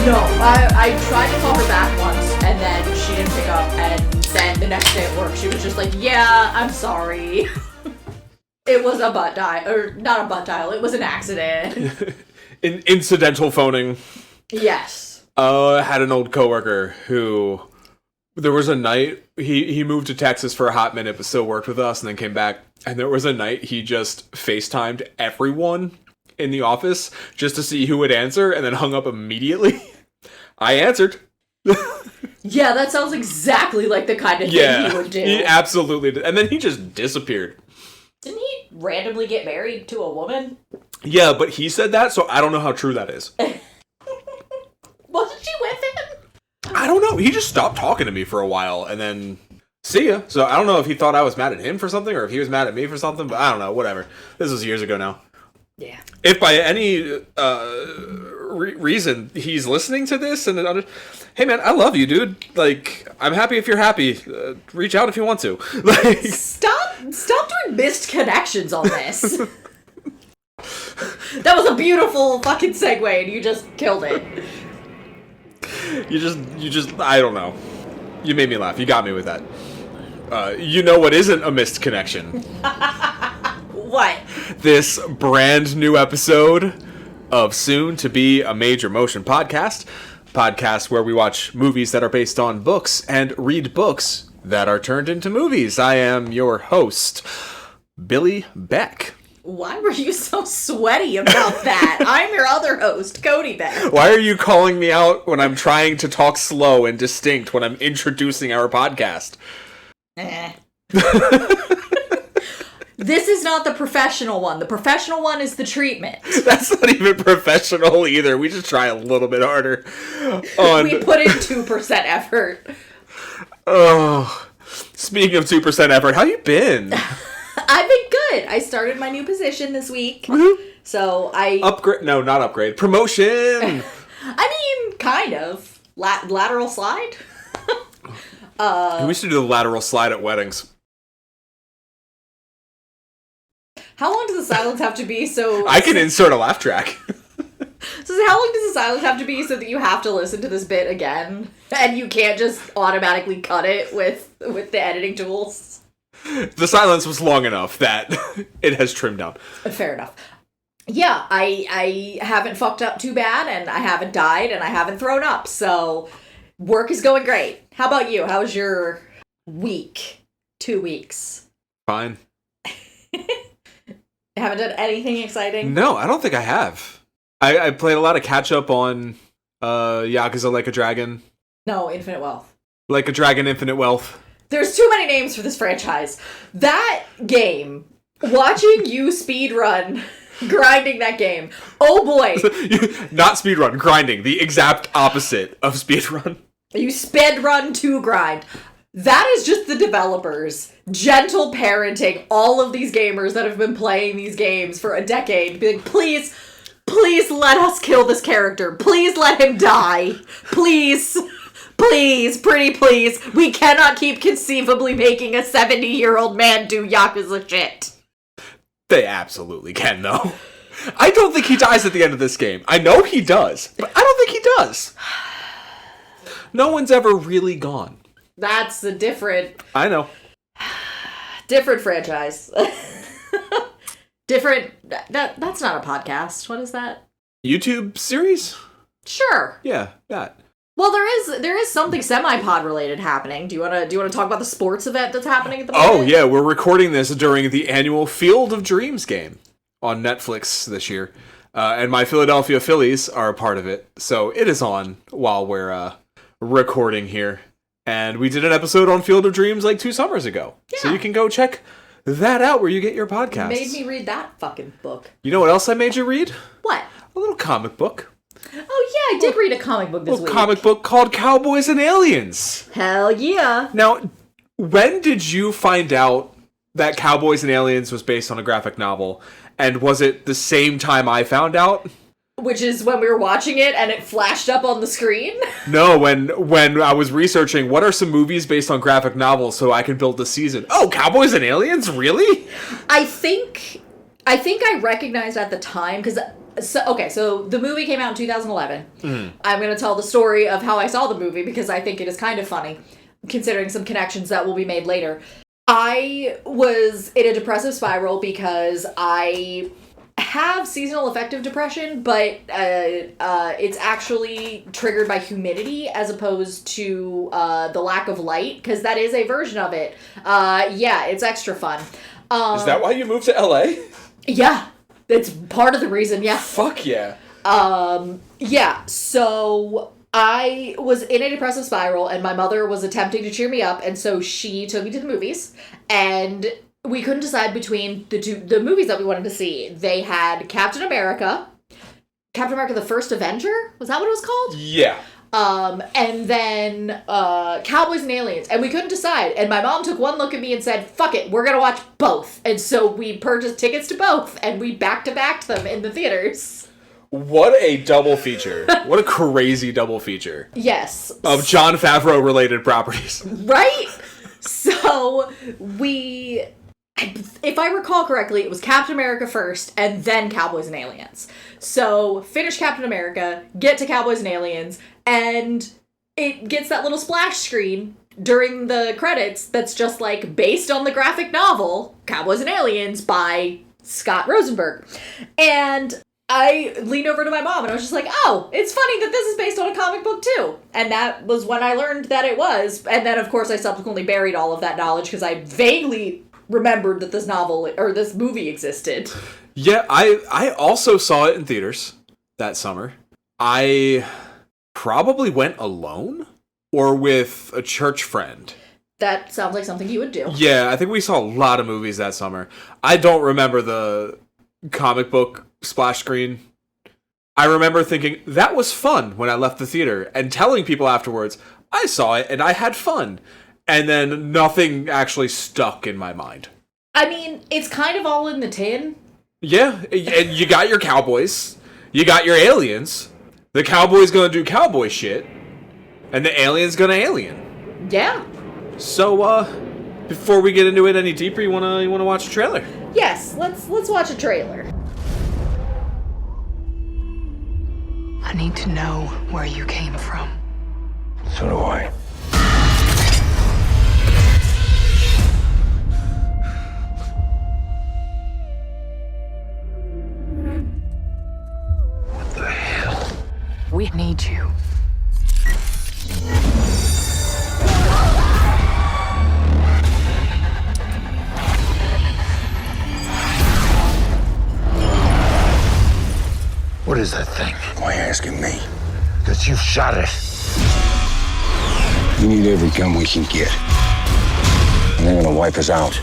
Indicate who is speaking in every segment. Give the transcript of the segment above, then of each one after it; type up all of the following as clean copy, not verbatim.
Speaker 1: No, I tried to call her back once, and then she didn't pick up, and then the next day at work, she was just like, yeah, I'm sorry. It was a butt dial, or not a butt dial, it was an accident.
Speaker 2: Incidental phoning.
Speaker 1: Yes.
Speaker 2: I had an old coworker who, there was a night, he moved to Texas for a hot minute, but still worked with us, and then came back, and there was a night he just FaceTimed everyone in the office just to see who would answer, and then hung up immediately. I answered.
Speaker 1: Yeah, that sounds exactly like the kind of thing he would do.
Speaker 2: He absolutely did. And then he just disappeared.
Speaker 1: Didn't he randomly get married to a woman?
Speaker 2: Yeah, but he said that, so I don't know how true that is.
Speaker 1: Wasn't she with him?
Speaker 2: I don't know. He just stopped talking to me for a while, and then see ya. So I don't know if he thought I was mad at him for something, or if he was mad at me for something, but I don't know. Whatever. This was years ago now.
Speaker 1: Yeah.
Speaker 2: If by any reason he's listening to this, and hey man, I love you, dude. Like, I'm happy if you're happy. Reach out if you want to. Like,
Speaker 1: stop doing missed connections on this. That was a beautiful fucking segue, and you just killed it.
Speaker 2: You just, I don't know. You made me laugh. You got me with that. You know what isn't a missed connection?
Speaker 1: What?
Speaker 2: This brand new episode of soon to be a Major Motion podcast where we watch movies that are based on books and read books that are turned into movies. I am your host, Billy Beck.
Speaker 1: Why were you so sweaty about that? I'm your other host, Cody Beck.
Speaker 2: Why are you calling me out when I'm trying to talk slow and distinct when I'm introducing our podcast?
Speaker 1: This is not the professional one. The professional one is the treatment.
Speaker 2: That's not even professional either. We just try a little bit harder.
Speaker 1: We put in 2% effort.
Speaker 2: Oh, speaking of 2% effort, how you been?
Speaker 1: I've been good. I started my new position this week.
Speaker 2: Mm-hmm.
Speaker 1: So I...
Speaker 2: Upgrade? No, not upgrade. Promotion!
Speaker 1: I mean, kind of. Lateral slide?
Speaker 2: We used to do the lateral slide at weddings.
Speaker 1: How long does the silence have to be so...
Speaker 2: I can insert a laugh track.
Speaker 1: So how long does the silence have to be so that you have to listen to this bit again? And you can't just automatically cut it with the editing tools?
Speaker 2: The silence was long enough that it has trimmed down.
Speaker 1: Fair enough. Yeah, I haven't fucked up too bad, and I haven't died, and I haven't thrown up, so work is going great. How about you? How's your week? 2 weeks?
Speaker 2: Fine.
Speaker 1: Haven't done anything exciting?
Speaker 2: No, I don't think I have. I played a lot of catch-up on Yakuza Like a Dragon.
Speaker 1: No, Infinite Wealth.
Speaker 2: Like a Dragon, Infinite Wealth. There's
Speaker 1: too many names for this franchise. That game, watching you speedrun, grinding that game, oh boy.
Speaker 2: Not speedrun, grinding. The exact opposite of speedrun.
Speaker 1: You speedrun to grind. That is just the developers gentle parenting all of these gamers that have been playing these games for a decade. Be like, please let us kill this character. Please let him die. Please, pretty please. We cannot keep conceivably making a 70-year-old man do Yakuza shit.
Speaker 2: They absolutely can, though. I don't think he dies at the end of this game. I know he does, but I don't think he does. No one's ever really gone.
Speaker 1: That's a different...
Speaker 2: I know.
Speaker 1: Different franchise. Different... That's not a podcast. What is that?
Speaker 2: YouTube series?
Speaker 1: Sure.
Speaker 2: Yeah, that.
Speaker 1: Well, there is something semi-pod related happening. Do you want to talk about the sports event that's happening at the moment?
Speaker 2: Oh, yeah. We're recording this during the annual Field of Dreams game on Netflix this year. And my Philadelphia Phillies are a part of it. So it is on while we're recording here. And we did an episode on Field of Dreams like 2 summers ago. Yeah. So you can go check that out where you get your podcasts.
Speaker 1: Made me read that fucking book.
Speaker 2: You know what else I made you read?
Speaker 1: What?
Speaker 2: A little comic book.
Speaker 1: Oh yeah, I did read a comic book this week.
Speaker 2: A comic book called Cowboys and Aliens.
Speaker 1: Hell yeah.
Speaker 2: Now, when did you find out that Cowboys and Aliens was based on a graphic novel? And was it the same time I found out?
Speaker 1: Which is when we were watching it and it flashed up on the screen? No,
Speaker 2: when I was researching what are some movies based on graphic novels so I can build the season. Oh, Cowboys and Aliens? Really?
Speaker 1: I think I recognized at the time, because So the movie came out in 2011. I'm going to tell the story of how I saw the movie because I think it is kind of funny, considering some connections that will be made later. I was in a depressive spiral because I have seasonal affective depression, but it's actually triggered by humidity as opposed to the lack of light, because that is a version of it. Yeah, it's extra fun.
Speaker 2: Is that why you moved to LA?
Speaker 1: Yeah, it's part of the reason, yeah.
Speaker 2: Fuck yeah.
Speaker 1: Yeah, so I was in a depressive spiral, and my mother was attempting to cheer me up, and so she took me to the movies, and we couldn't decide between the movies that we wanted to see. They had Captain America the First Avenger? Was that what it was called?
Speaker 2: Yeah.
Speaker 1: And then Cowboys and Aliens, and we couldn't decide, and my mom took one look at me and said, fuck it, we're gonna watch both, and so we purchased tickets to both, and we back-to-backed them in the theaters.
Speaker 2: What a double feature. What a crazy double feature.
Speaker 1: Yes.
Speaker 2: Of Jon Favreau related properties.
Speaker 1: Right? So if I recall correctly, it was Captain America first and then Cowboys and Aliens. So finish Captain America, get to Cowboys and Aliens, and it gets that little splash screen during the credits that's just like based on the graphic novel Cowboys and Aliens by Scott Rosenberg. And I leaned over to my mom and I was just like, oh, it's funny that this is based on a comic book too. And that was when I learned that it was. And then, of course, I subsequently buried all of that knowledge because I vaguely remembered that this novel or this movie existed.
Speaker 2: Yeah, I also saw it in theaters that summer. I probably went alone or with a church friend.
Speaker 1: That sounds like something you would do.
Speaker 2: Yeah, I think we saw a lot of movies that summer. I don't remember the comic book splash screen. I remember thinking, that was fun when I left the theater, and telling people afterwards, I saw it and I had fun. And then nothing actually stuck in my mind.
Speaker 1: I mean, it's kind of all in the tin.
Speaker 2: Yeah, and you got your cowboys, you got your aliens. The cowboy's gonna do cowboy shit, and the alien's gonna alien.
Speaker 1: Yeah.
Speaker 2: So, before we get into it any deeper, you wanna watch a trailer?
Speaker 1: Yes, let's watch a trailer.
Speaker 3: I need to know where you came from.
Speaker 4: So do I. What the hell?
Speaker 3: We need you.
Speaker 4: What is that thing? Why are you asking me? Because you shot it. We need every gun we can get. And they're gonna wipe us out.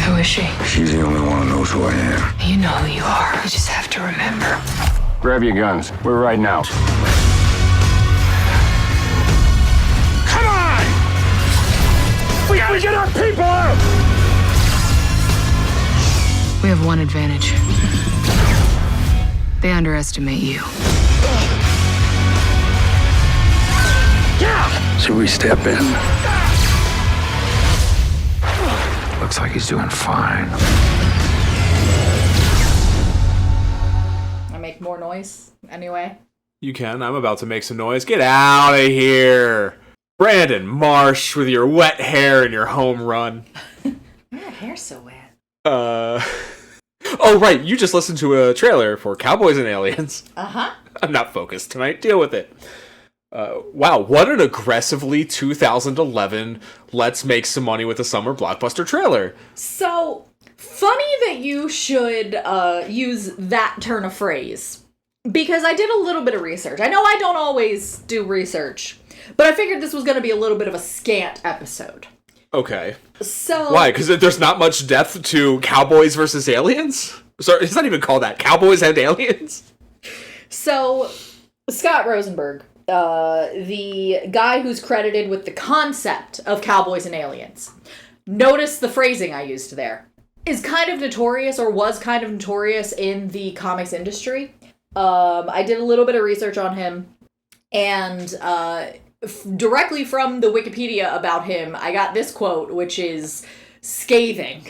Speaker 3: Who is she?
Speaker 4: She's the only one who knows who I am.
Speaker 3: You know who you are. You just have to remember.
Speaker 4: Grab your guns. We're riding out. Come on! We gotta get our people out!
Speaker 3: We have one advantage. They underestimate you.
Speaker 4: So we step in. Looks like he's doing fine.
Speaker 1: I make more noise anyway.
Speaker 2: You can. I'm about to make some noise. Get out of here. Brandon Marsh with your wet hair and your home run.
Speaker 1: My hair's so wet.
Speaker 2: Oh, right. You just listened to a trailer for Cowboys and Aliens.
Speaker 1: Uh-huh.
Speaker 2: I'm not focused tonight. Deal with it. Wow, what an aggressively 2011 let's make some money with a summer blockbuster trailer.
Speaker 1: So, funny that you should use that turn of phrase. Because I did a little bit of research. I know I don't always do research, but I figured this was going to be a little bit of a scant episode.
Speaker 2: Okay.
Speaker 1: So
Speaker 2: why? Because there's not much depth to Cowboys versus Aliens? Sorry, it's not even called that. Cowboys and Aliens?
Speaker 1: So, Scott Rosenberg, the guy who's credited with the concept of Cowboys and Aliens, notice the phrasing I used there, is kind of notorious or was kind of notorious in the comics industry. I did a little bit of research on him, and directly from the Wikipedia about him, I got this quote, which is scathing.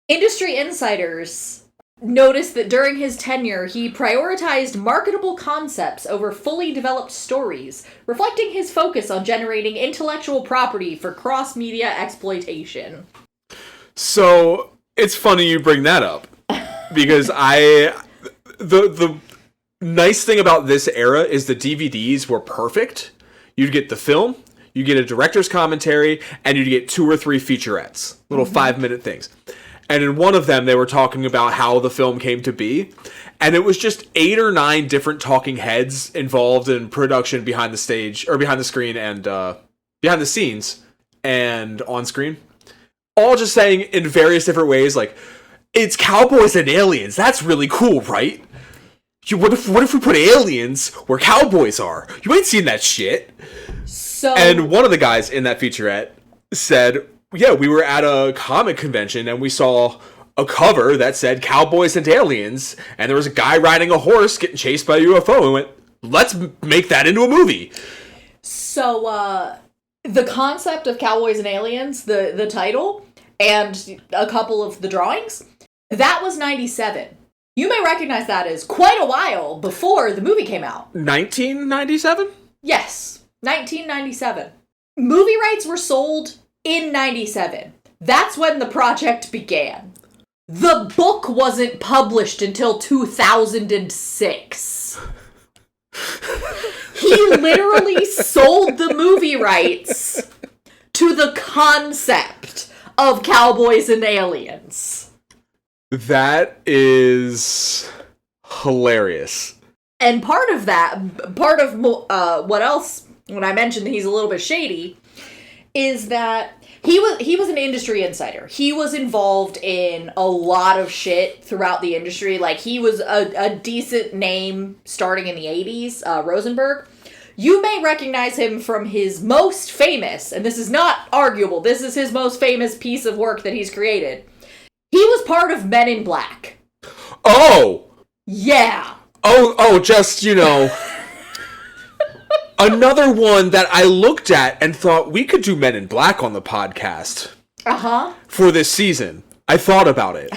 Speaker 1: Industry insiders noticed that during his tenure, he prioritized marketable concepts over fully developed stories, reflecting his focus on generating intellectual property for cross-media exploitation.
Speaker 2: So, it's funny you bring that up, because the nice thing about this era is the DVDs were perfect. You'd get the film, you get a director's commentary, and you'd get 2 or 3 featurettes, little 5-minute things. And in one of them, they were talking about how the film came to be. And it was just 8 or 9 different talking heads involved in production behind the stage, or behind the screen, and behind the scenes, and on screen. All just saying in various different ways, like, it's Cowboys and Aliens. That's really cool, right? What if we put aliens where cowboys are? You ain't seen that shit. And one of the guys in that featurette said, yeah, we were at a comic convention and we saw a cover that said Cowboys and Aliens, and there was a guy riding a horse getting chased by a UFO, and we went, let's make that into a movie.
Speaker 1: So, the concept of Cowboys and Aliens, the title, and a couple of the drawings, that was 97. You may recognize that as quite a while before the movie came out.
Speaker 2: 1997?
Speaker 1: Yes, 1997. Movie rights were sold in 97. That's when the project began. The book wasn't published until 2006. He literally sold the movie rights to the concept of Cowboys and Aliens.
Speaker 2: That is hilarious.
Speaker 1: And part of what else, when I mentioned that he's a little bit shady, is that he was an industry insider. He was involved in a lot of shit throughout the industry. Like, he was a decent name starting in the 80s, Rosenberg. You may recognize him from his most famous, and this is not arguable, this is his most famous piece of work that he's created. He was part of Men in Black.
Speaker 2: Oh!
Speaker 1: Yeah.
Speaker 2: Oh, just, another one that I looked at and thought we could do Men in Black on the podcast.
Speaker 1: Uh-huh.
Speaker 2: For this season. I thought about it.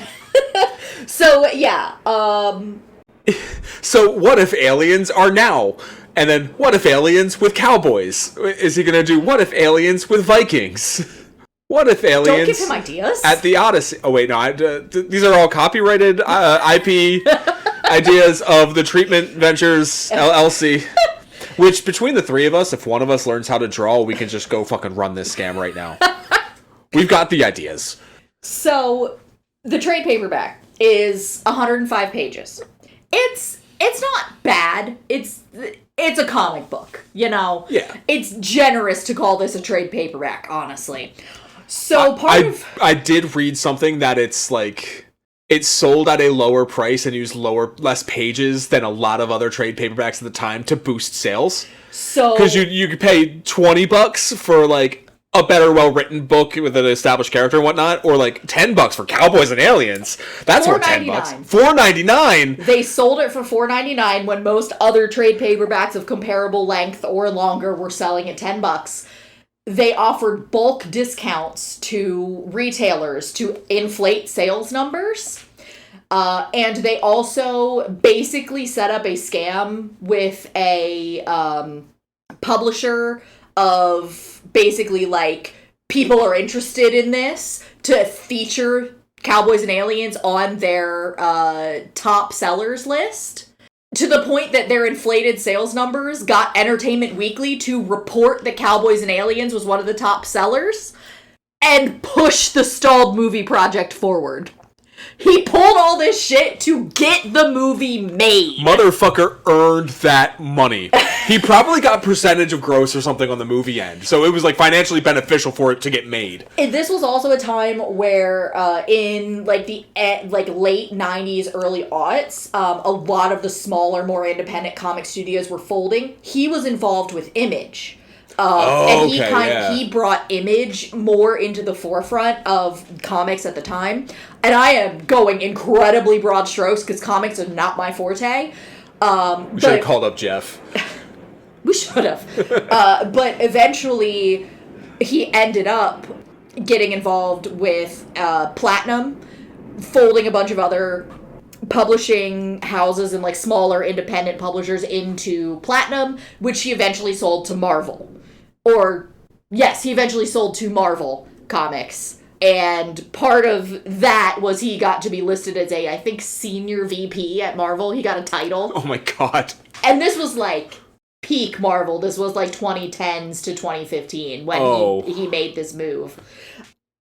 Speaker 1: So, yeah,
Speaker 2: So, what if aliens are now? And then, what if aliens with cowboys? Is he gonna do, what if aliens with Vikings? What if aliens...
Speaker 1: Don't give him ideas.
Speaker 2: At the Odyssey... Oh, wait, no, these are all copyrighted IP ideas of the Treatment Ventures LLC. Which, between the three of us, if one of us learns how to draw, we can just go fucking run this scam right now. We've got the ideas.
Speaker 1: So, the trade paperback is 105 pages. It's not bad. It's a comic book, Yeah. It's generous to call this a trade paperback, honestly. So,
Speaker 2: I did read something that it's like... It's sold at a lower price and used less pages than a lot of other trade paperbacks at the time to boost sales.
Speaker 1: So,
Speaker 2: because you could pay $20 for like a better, well-written book with an established character and whatnot, or like $10 for Cowboys and Aliens. That's worth $10. $4.99.
Speaker 1: They sold it for $4.99 when most other trade paperbacks of comparable length or longer were selling at $10. They offered bulk discounts to retailers to inflate sales numbers. And they also basically set up a scam with a publisher of basically like, people are interested in this to feature Cowboys and Aliens on their top sellers list. To the point that their inflated sales numbers got Entertainment Weekly to report that Cowboys and Aliens was one of the top sellers and push the stalled movie project forward. He pulled all this shit to get the movie made.
Speaker 2: Motherfucker earned that money. He probably got percentage of gross or something on the movie end, so it was like financially beneficial for it to get made.
Speaker 1: And this was also a time where, in like the late '90s, early aughts, a lot of the smaller, more independent comic studios were folding. He was involved with Image. And he brought Image more into the forefront of comics at the time. And I am going incredibly broad strokes because comics are not my forte.
Speaker 2: We should have called up Jeff.
Speaker 1: We should have. But eventually, he ended up getting involved with Platinum, folding a bunch of other publishing houses and like smaller independent publishers into Platinum, which he eventually sold to Marvel. Or, yes, he eventually sold to Marvel Comics. And part of that was he got to be listed as a, I think, senior VP at Marvel. He got a title.
Speaker 2: Oh my god.
Speaker 1: And this was like peak Marvel. This was like 2010s to 2015 when he made this move.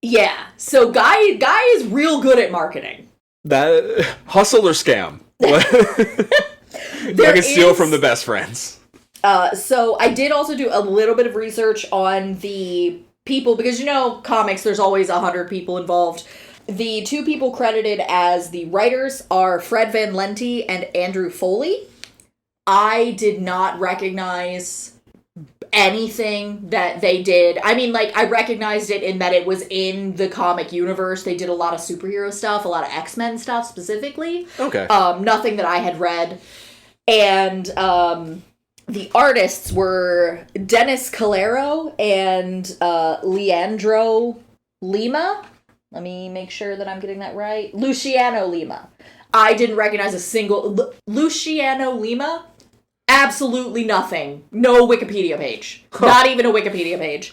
Speaker 1: Yeah. So Guy is real good at marketing.
Speaker 2: That hustle or scam? I can steal from the best friends.
Speaker 1: So I did also do a little bit of research on the people, because comics, there's always 100 people involved. The 2 people credited as the writers are Fred Van Lente and Andrew Foley. I did not recognize anything that they did. I mean, like, I recognized it in that it was in the comic universe. They did a lot of superhero stuff, a lot of X-Men stuff specifically.
Speaker 2: Okay.
Speaker 1: Nothing that I had read. And the artists were Dennis Calero and Leandro Lima. Let me make sure that I'm getting that right. Luciano Lima. I didn't recognize a single... Luciano Lima? Absolutely nothing. No Wikipedia page. Not even a Wikipedia page.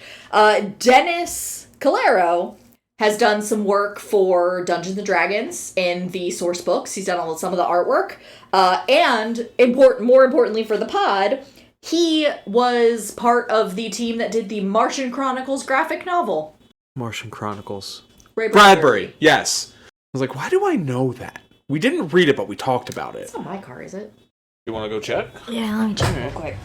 Speaker 1: Dennis Calero has done some work for Dungeons & Dragons in the source books. He's done some of the artwork. And more importantly for the pod, he was part of the team that did the Martian Chronicles graphic novel.
Speaker 2: Martian Chronicles.
Speaker 1: Ray
Speaker 2: Bradbury. Yes. I was like, why do I know that? We didn't read it, but we talked about it.
Speaker 1: It's not my car, is it?
Speaker 2: You want to go check?
Speaker 1: Yeah, let me check real quick.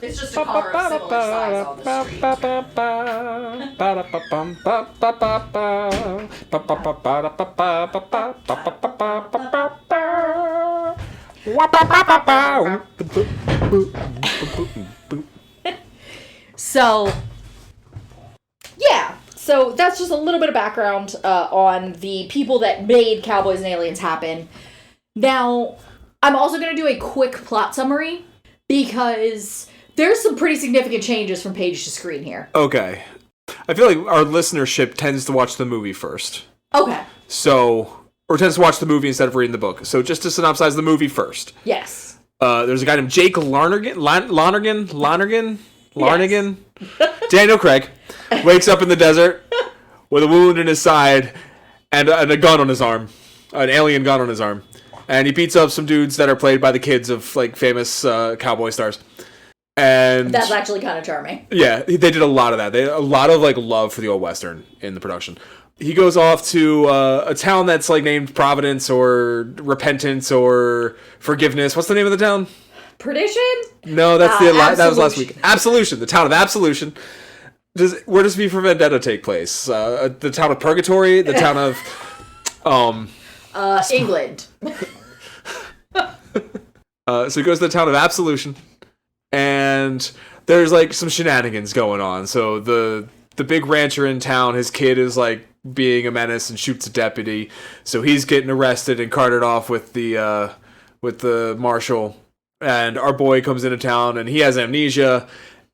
Speaker 1: It's just a car of similar size on the street. So, yeah. So that's just a little bit of background on the people that made Cowboys and Aliens happen. Now, I'm also going to do a quick plot summary because there's some pretty significant changes from page to screen here.
Speaker 2: Okay. I feel like our listenership tends to watch the movie first.
Speaker 1: Okay.
Speaker 2: Or tends to watch the movie instead of reading the book. So just to synopsize the movie first.
Speaker 1: Yes.
Speaker 2: There's a guy named Jake Lonergan.
Speaker 1: Yes.
Speaker 2: Daniel Craig wakes up in the desert with a wound in his side and a gun on his arm, an alien gun on his arm, and he beats up some dudes that are played by the kids of like famous cowboy stars. And
Speaker 1: that's actually kind of charming.
Speaker 2: Yeah, they did a lot of that. They had a lot of like love for the old Western in the production. He goes off to a town that's like named Providence or Repentance or Forgiveness. What's the name of the town?
Speaker 1: Perdition?
Speaker 2: No, that's that was last week. Absolution, the town of Absolution. Where does V for Vendetta take place? The town of Purgatory, the town of
Speaker 1: England.
Speaker 2: So he goes to the town of Absolution, and there's like some shenanigans going on. So the big rancher in town, his kid is like being a menace and shoots a deputy. So he's getting arrested and carted off with the marshal. And our boy comes into town, and he has amnesia,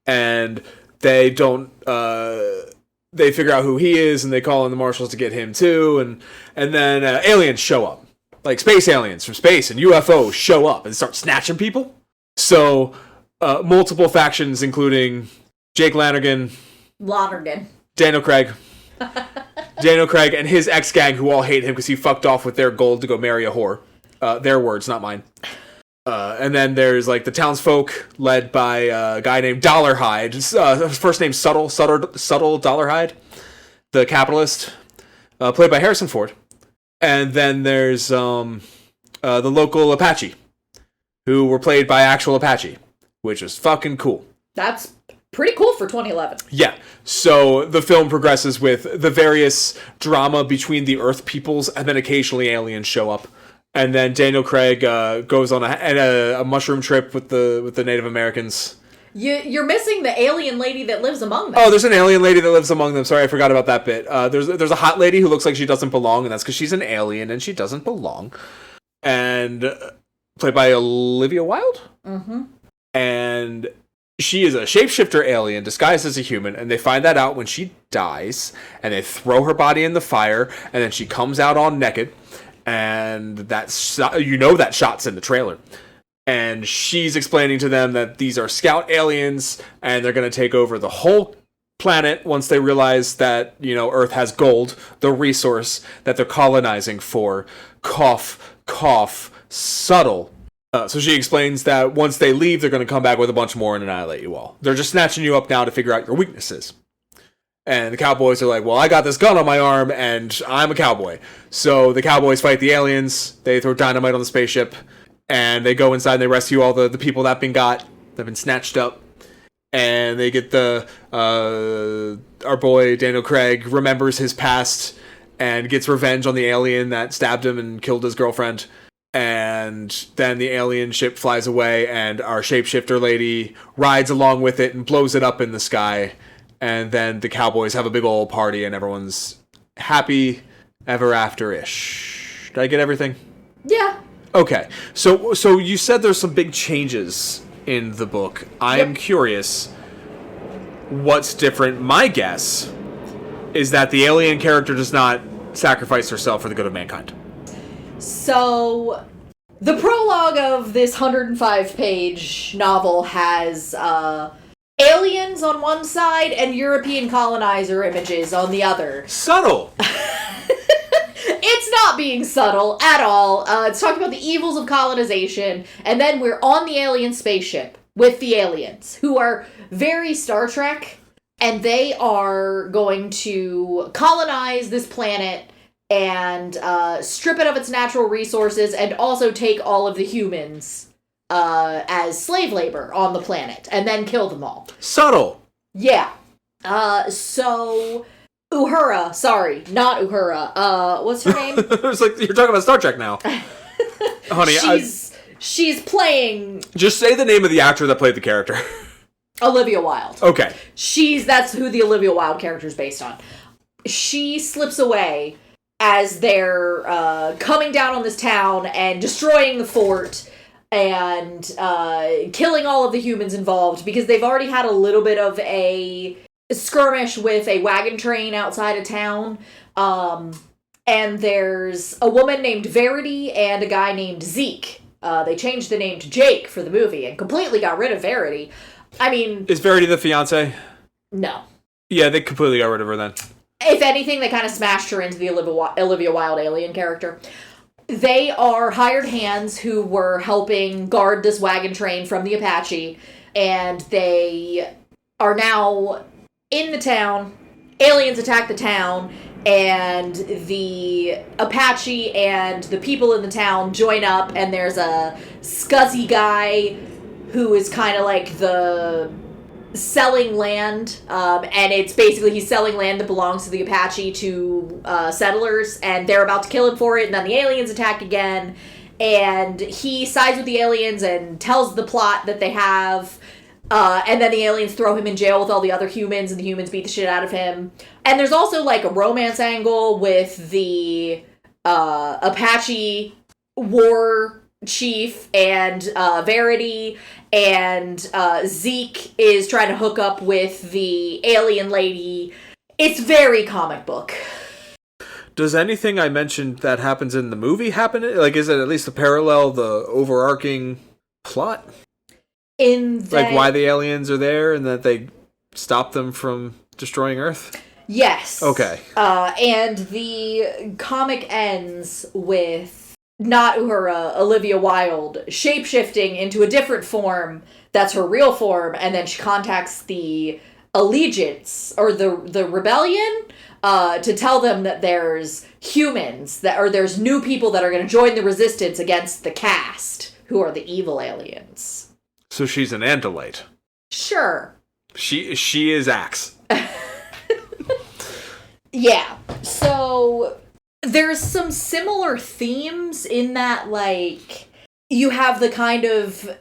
Speaker 2: and they don't. They figure out who he is, and they call in the marshals to get him too, and then aliens show up, like space aliens from space, and UFOs show up and start snatching people. So multiple factions, including Jake Lonergan, Daniel Craig, and his ex-gang, who all hate him because he fucked off with their gold to go marry a whore. Their words, not mine. And then there's like the townsfolk led by a guy named Dollarhide. His first name's Subtle Dollarhide, the capitalist, played by Harrison Ford. And then there's the local Apache, who were played by actual Apache, which is fucking cool.
Speaker 1: That's pretty cool for 2011.
Speaker 2: Yeah. So the film progresses with the various drama between the Earth peoples, and then occasionally aliens show up. And then Daniel Craig goes on a mushroom trip with the Native Americans.
Speaker 1: You're missing the alien lady that lives among them.
Speaker 2: Oh, there's an alien lady that lives among them. Sorry, I forgot about that bit. There's a hot lady who looks like she doesn't belong, and that's because she's an alien and she doesn't belong. And played by Olivia Wilde.
Speaker 1: Mm-hmm.
Speaker 2: And she is a shapeshifter alien disguised as a human, and they find that out when she dies, and they throw her body in the fire, and then she comes out all naked, and that shot's in the trailer. And she's explaining to them that these are scout aliens, and they're going to take over the whole planet once they realize that, Earth has gold, the resource that they're colonizing for. Cough, cough, subtle. So she explains that once they leave, they're going to come back with a bunch more and annihilate you all. They're just snatching you up now to figure out your weaknesses. And the Cowboys are like, well, I got this gun on my arm, and I'm a cowboy. So the Cowboys fight the aliens, they throw dynamite on the spaceship, and they go inside and they rescue all the people that have been snatched up. And they get our boy Daniel Craig remembers his past and gets revenge on the alien that stabbed him and killed his girlfriend. And then the alien ship flies away, and our shapeshifter lady rides along with it and blows it up in the sky. And then the Cowboys have a big old party, and everyone's happy ever after-ish. Did I get everything?
Speaker 1: Yeah.
Speaker 2: Okay. So you said there's some big changes in the book. I am curious what's different. My guess is that the alien character does not sacrifice herself for the good of mankind.
Speaker 1: So, the prologue of this 105-page novel has aliens on one side and European colonizer images on the other.
Speaker 2: Subtle!
Speaker 1: It's not being subtle at all. It's talking about the evils of colonization, and then we're on the alien spaceship with the aliens, who are very Star Trek, and they are going to colonize this planet and strip it of its natural resources, and also take all of the humans as slave labor on the planet, and then kill them all.
Speaker 2: Subtle!
Speaker 1: Yeah. So... Uhura, sorry, not Uhura. What's her name?
Speaker 2: It's like, you're talking about Star Trek now. Honey,
Speaker 1: she's playing...
Speaker 2: Just say the name of the actor that played the character.
Speaker 1: Olivia Wilde.
Speaker 2: Okay.
Speaker 1: That's who the Olivia Wilde character is based on. She slips away as they're coming down on this town and destroying the fort and killing all of the humans involved, because they've already had a little bit of a skirmish with a wagon train outside of town. And there's a woman named Verity and a guy named Zeke. They changed the name to Jake for the movie and completely got rid of Verity. I mean...
Speaker 2: Is Verity the fiancé?
Speaker 1: No.
Speaker 2: Yeah, they completely got rid of her then.
Speaker 1: If anything, they kind of smashed her into the Olivia Wilde alien character. They are hired hands who were helping guard this wagon train from the Apache, and they are now in the town. Aliens attack the town, and the Apache and the people in the town join up, and there's a scuzzy guy who is kind of like the selling land, and it's basically he's selling land that belongs to the Apache to settlers, and they're about to kill him for it, and then the aliens attack again, and he sides with the aliens and tells the plot that they have, and then the aliens throw him in jail with all the other humans, and the humans beat the shit out of him. And there's also like a romance angle with the Apache war chief and Verity, and Zeke is trying to hook up with the alien lady. It's very comic book.
Speaker 2: Does anything I mentioned that happens in the movie happen? Like, is it at least a parallel, the overarching plot?
Speaker 1: In that...
Speaker 2: Like, why the aliens are there and that they stop them from destroying Earth?
Speaker 1: Yes.
Speaker 2: Okay.
Speaker 1: And the comic ends with not Uhura, Olivia Wilde, shape-shifting into a different form that's her real form, and then she contacts the Allegiance, or the Rebellion, to tell them that there's humans, or there's new people that are going to join the resistance against the cast, who are the evil aliens.
Speaker 2: So she's an Andalite.
Speaker 1: Sure.
Speaker 2: She is Axe.
Speaker 1: Yeah. So there's some similar themes in that, like, you have the kind of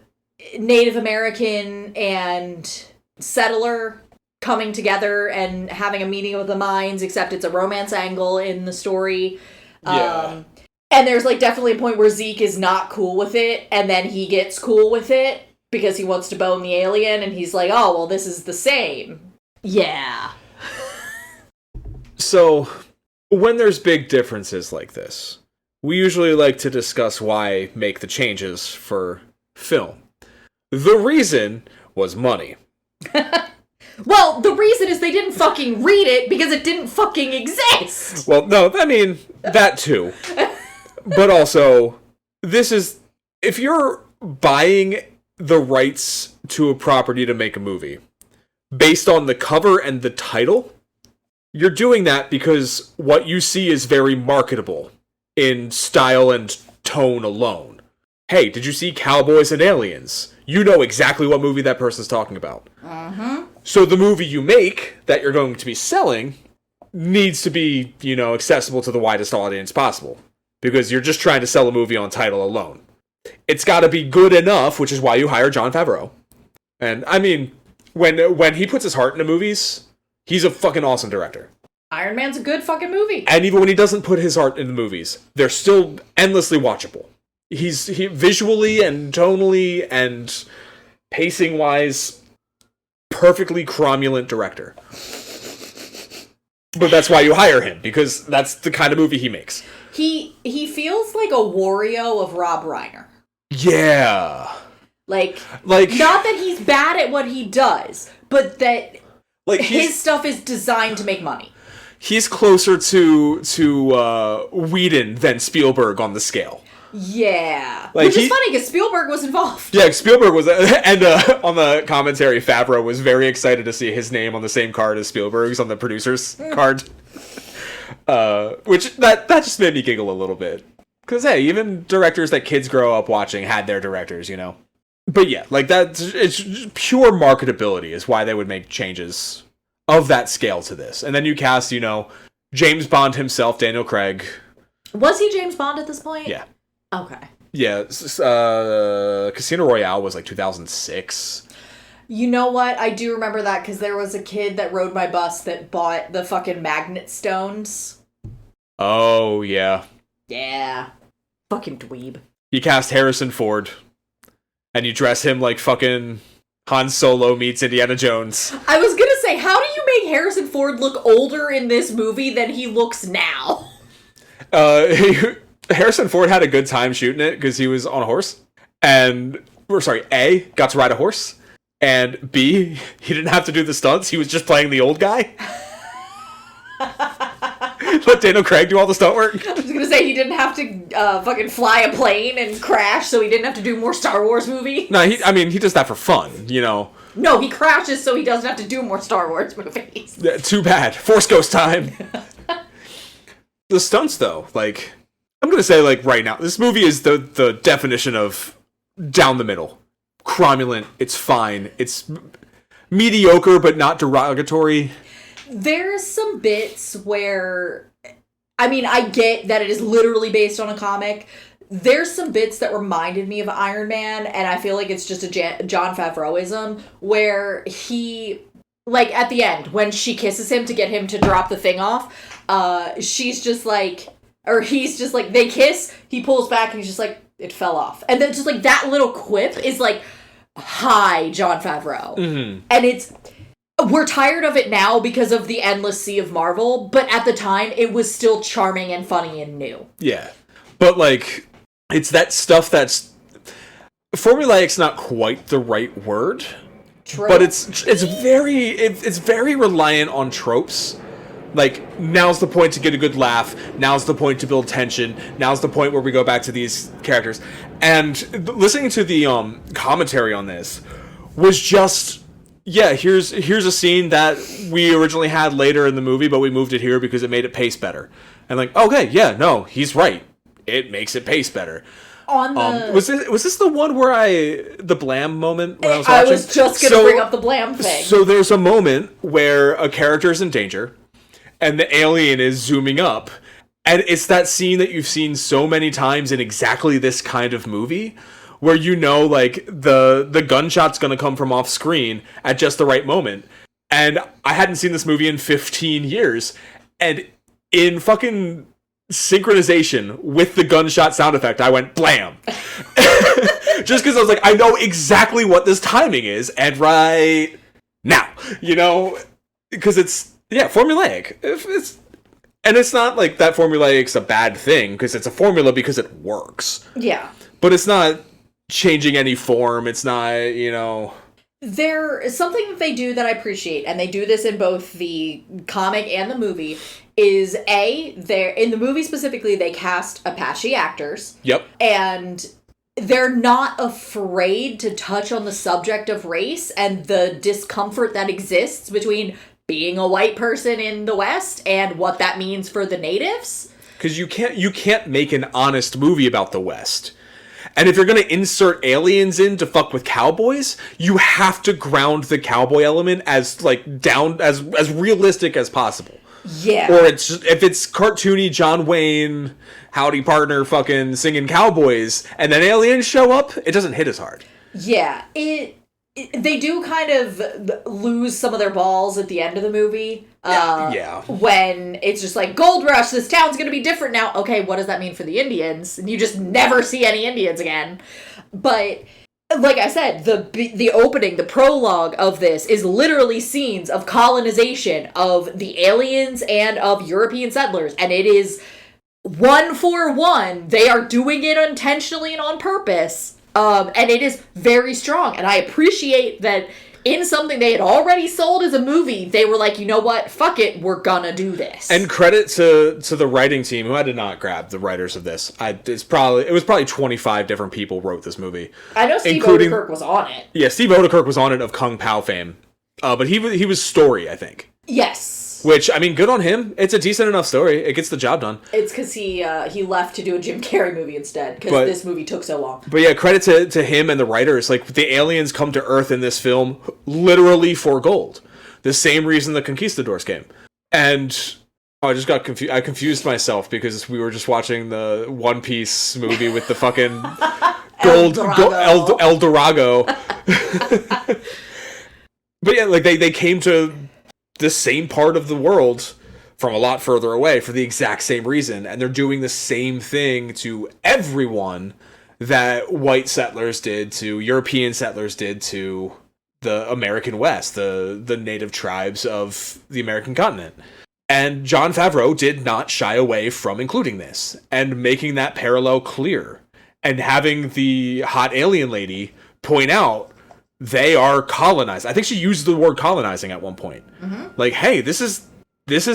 Speaker 1: Native American and settler coming together and having a meeting of the minds, except it's a romance angle in the story.
Speaker 2: Yeah.
Speaker 1: And there's, like, definitely a point where Zeke is not cool with it, and then he gets cool with it. because he wants to bone the alien, and he's like, oh, well, this is the same. Yeah.
Speaker 2: So, when there's big differences like this, we usually like to discuss why make the changes for film. The reason was money.
Speaker 1: Well, the reason is they didn't fucking read it because it didn't fucking exist.
Speaker 2: Well, no, I mean, that too. But also, this is... If you're buying the rights to a property to make a movie based on the cover and the title, you're doing that because what you see is very marketable in style and tone alone. Hey, did you see Cowboys and Aliens? You know exactly what movie that person's talking about. So the movie you make that you're going to be selling needs to be, accessible to the widest audience possible. Because you're just trying to sell a movie on title alone. It's got to be good enough, which is why you hire Jon Favreau. And, I mean, when he puts his heart into movies, he's a fucking awesome director.
Speaker 1: Iron Man's a good fucking movie.
Speaker 2: And even when he doesn't put his heart into movies, they're still endlessly watchable. He visually and tonally and pacing-wise, perfectly cromulent director. But that's why you hire him, because that's the kind of movie he makes.
Speaker 1: He feels like a Wario of Rob Reiner.
Speaker 2: Yeah.
Speaker 1: Like not that he's bad at what he does, but that his stuff is designed to make money.
Speaker 2: He's closer to Whedon than Spielberg on the scale.
Speaker 1: Yeah. Which is funny, because Spielberg was involved.
Speaker 2: Yeah, Spielberg was... And on the commentary, Favreau was very excited to see his name on the same card as Spielberg's on the producer's card. Which, that just made me giggle a little bit. Because, hey, even directors that kids grow up watching had their directors, But yeah, it's pure marketability is why they would make changes of that scale to this. And then you cast, James Bond himself, Daniel Craig.
Speaker 1: Was he James Bond at this point?
Speaker 2: Yeah.
Speaker 1: Okay.
Speaker 2: Yeah, Casino Royale was 2006.
Speaker 1: You know what? I do remember that because there was a kid that rode my bus that bought the fucking magnet stones.
Speaker 2: Oh, yeah.
Speaker 1: Yeah. Fucking dweeb.
Speaker 2: You cast Harrison Ford, and you dress him like fucking Han Solo meets Indiana Jones.
Speaker 1: I was gonna say, how do you make Harrison Ford look older in this movie than he looks now?
Speaker 2: Harrison Ford had a good time shooting it because he was on a horse. A, got to ride a horse. And B, he didn't have to do the stunts. He was just playing the old guy. Let Daniel Craig do all the stunt work.
Speaker 1: I was gonna say, he didn't have to fucking fly a plane and crash, so he didn't have to do more Star Wars movies.
Speaker 2: No, he does that for fun,
Speaker 1: No, he crashes so he doesn't have to do more Star Wars movies.
Speaker 2: Too bad. Force Ghost time. The stunts, though, I'm gonna say, right now, this movie is the definition of down the middle. Cromulent, it's fine. It's mediocre, but not derogatory.
Speaker 1: There's some bits where... I get that it is literally based on a comic. There's some bits that reminded me of Iron Man, and I feel like it's just a Jon Favreauism, where he... at the end, when she kisses him to get him to drop the thing off, she's just or he's just they kiss, he pulls back, and he's just it fell off. And then just that little quip is hi, Jon Favreau.
Speaker 2: Mm-hmm.
Speaker 1: And we're tired of it now because of the endless sea of Marvel, but at the time, it was still charming and funny and new.
Speaker 2: Yeah. But, it's that stuff that's... Formulaic's not quite the right word.
Speaker 1: Trope?
Speaker 2: But it's very reliant on tropes. Now's the point to get a good laugh. Now's the point to build tension. Now's the point where we go back to these characters. And listening to the commentary on this was just, here's a scene that we originally had later in the movie, but we moved it here because it made it pace better. And okay, yeah, no, he's right. It makes it pace better.
Speaker 1: On the
Speaker 2: was this the one where the Blam moment when I was watching?
Speaker 1: I was just gonna bring up the Blam thing.
Speaker 2: So there's a moment where a character's in danger, and the alien is zooming up, and it's that scene that you've seen so many times in exactly this kind of movie, where the gunshot's gonna come from off screen at just the right moment. And I hadn't seen this movie in 15 years, and in fucking synchronization with the gunshot sound effect, I went blam. Just because I was like, I know exactly what this timing is, and right now, because it's formulaic. And it's not like that formulaic's a bad thing, because it's a formula because it works.
Speaker 1: Yeah.
Speaker 2: But it's not changing any form. It's not,
Speaker 1: There is something that they do that I appreciate, and they do this in both the comic and the movie, is in the movie specifically, they cast Apache actors.
Speaker 2: Yep.
Speaker 1: And they're not afraid to touch on the subject of race and the discomfort that exists between being a white person in the West and what that means for the natives.
Speaker 2: Because you can't make an honest movie about the West. And if you're going to insert aliens in to fuck with cowboys, you have to ground the cowboy element as as realistic as possible.
Speaker 1: Yeah.
Speaker 2: Or if it's cartoony John Wayne, howdy partner fucking singing cowboys, and then aliens show up, it doesn't hit as hard.
Speaker 1: Yeah. They do kind of lose some of their balls at the end of the movie.
Speaker 2: Yeah.
Speaker 1: When it's just like, Gold Rush, this town's gonna be different now. Okay, what does that mean for the Indians? And you just never see any Indians again. But, like I said, the opening, the prologue of this is literally scenes of colonization of the aliens and of European settlers. And it is 1-for-1. They are doing it intentionally and on purpose. And it is very strong. And I appreciate that in something they had already sold as a movie, they were like, you know what? Fuck it. We're gonna do this.
Speaker 2: And credit to the writing team, who I did not grab the writers of this. It was probably 25 different people wrote this movie.
Speaker 1: I know Steve Odekirk was on it.
Speaker 2: Yeah, Steve Odekirk was on it of Kung Pao fame. But he was story, I think.
Speaker 1: Yes.
Speaker 2: Which, I mean, good on him. It's a decent enough story. It gets the job done.
Speaker 1: It's because he left to do a Jim Carrey movie instead, because this movie took so long.
Speaker 2: But yeah, credit to him and the writers. Like, the aliens come to Earth in this film literally for gold. The same reason the Conquistadors came. And I just got confused. I confused myself because we were just watching the One Piece movie with the fucking El Dorado. But yeah, like they came to the same part of the world from a lot further away for the exact same reason, and they're doing the same thing to everyone that white settlers did, to European settlers did, to the American West, the native tribes of the American continent. And Jon Favreau did not shy away from including this and making that parallel clear, and having the hot alien lady point out they are colonized. I think she used the word colonizing at one point. Mm-hmm. Like, hey, this is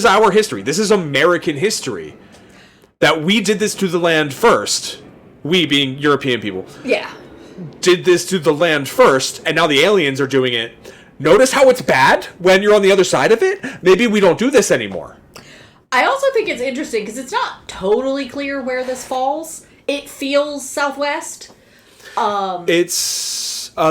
Speaker 2: our history. This is American history. That we did this to the land first. We being European people.
Speaker 1: Yeah.
Speaker 2: Did this to the land first, and now the aliens are doing it. Notice how it's bad when you're on the other side of it? Maybe we don't do this anymore.
Speaker 1: I also think it's interesting because it's not totally clear where this falls. It feels Southwest.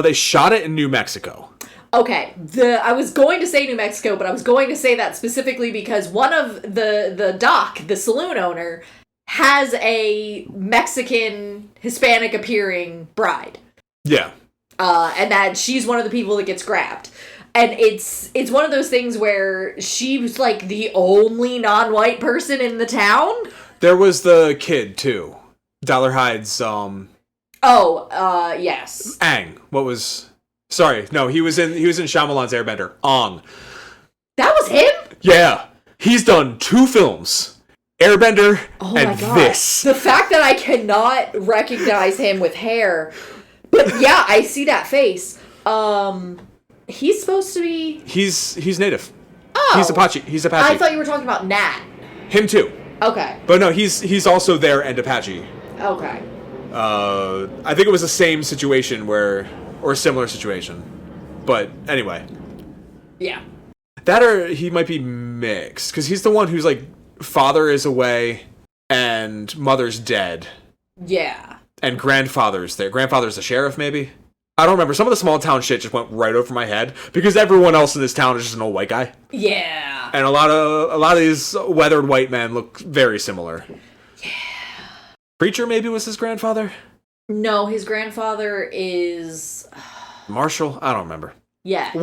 Speaker 2: They shot it in New Mexico.
Speaker 1: Okay, I was going to say New Mexico, but I was going to say that specifically because one of the doc, the saloon owner, has a Mexican Hispanic appearing bride.
Speaker 2: Yeah.
Speaker 1: And that she's one of the people that gets grabbed. And it's one of those things where she was like the only non-white person in the town. There
Speaker 2: was the kid too. Dollar Hyde's
Speaker 1: yes.
Speaker 2: Aang. What was... Sorry, no, he was in Shyamalan's Airbender. Ong.
Speaker 1: That was him?
Speaker 2: Yeah. He's done 2 films. Airbender and this.
Speaker 1: The fact that I cannot recognize him with hair. But yeah, I see that face. He's supposed to be... He's
Speaker 2: native.
Speaker 1: Oh.
Speaker 2: He's Apache.
Speaker 1: I thought you were talking about Nat.
Speaker 2: Him too.
Speaker 1: Okay.
Speaker 2: But no, he's also there and Apache.
Speaker 1: Okay.
Speaker 2: I think it was the same situation or a similar situation. But anyway.
Speaker 1: Yeah.
Speaker 2: That or he might be mixed, because he's the one who's like, father is away and mother's dead.
Speaker 1: Yeah.
Speaker 2: And grandfather's there. Grandfather's the sheriff, maybe? I don't remember. Some of the small town shit just went right over my head, because everyone else in this town is just an old white guy.
Speaker 1: Yeah.
Speaker 2: And a lot of these weathered white men look very similar.
Speaker 1: Yeah.
Speaker 2: Preacher maybe was his grandfather?
Speaker 1: No, his grandfather is...
Speaker 2: Marshall? I don't remember.
Speaker 1: Yeah.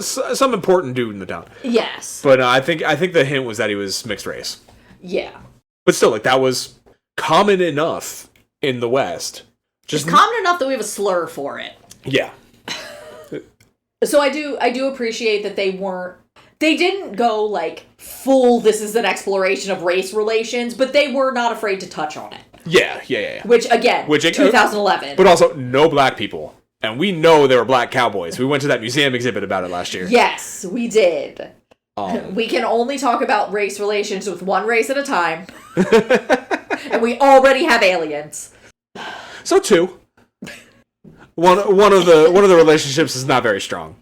Speaker 2: Some important dude in the town.
Speaker 1: Yes.
Speaker 2: But I think the hint was that he was mixed race.
Speaker 1: Yeah.
Speaker 2: But still, like, that was common enough in the West.
Speaker 1: Just it's common enough that we have a slur for it.
Speaker 2: Yeah.
Speaker 1: So I do appreciate that they didn't go, like, full, this is an exploration of race relations, but they were not afraid to touch on it.
Speaker 2: Yeah.
Speaker 1: Which, again, 2011.
Speaker 2: But also, no black people. And we know there were black cowboys. We went to that museum exhibit about it last year.
Speaker 1: Yes, we did. We can only talk about race relations with one race at a time. And we already have aliens.
Speaker 2: So 2. One of the relationships is not very strong.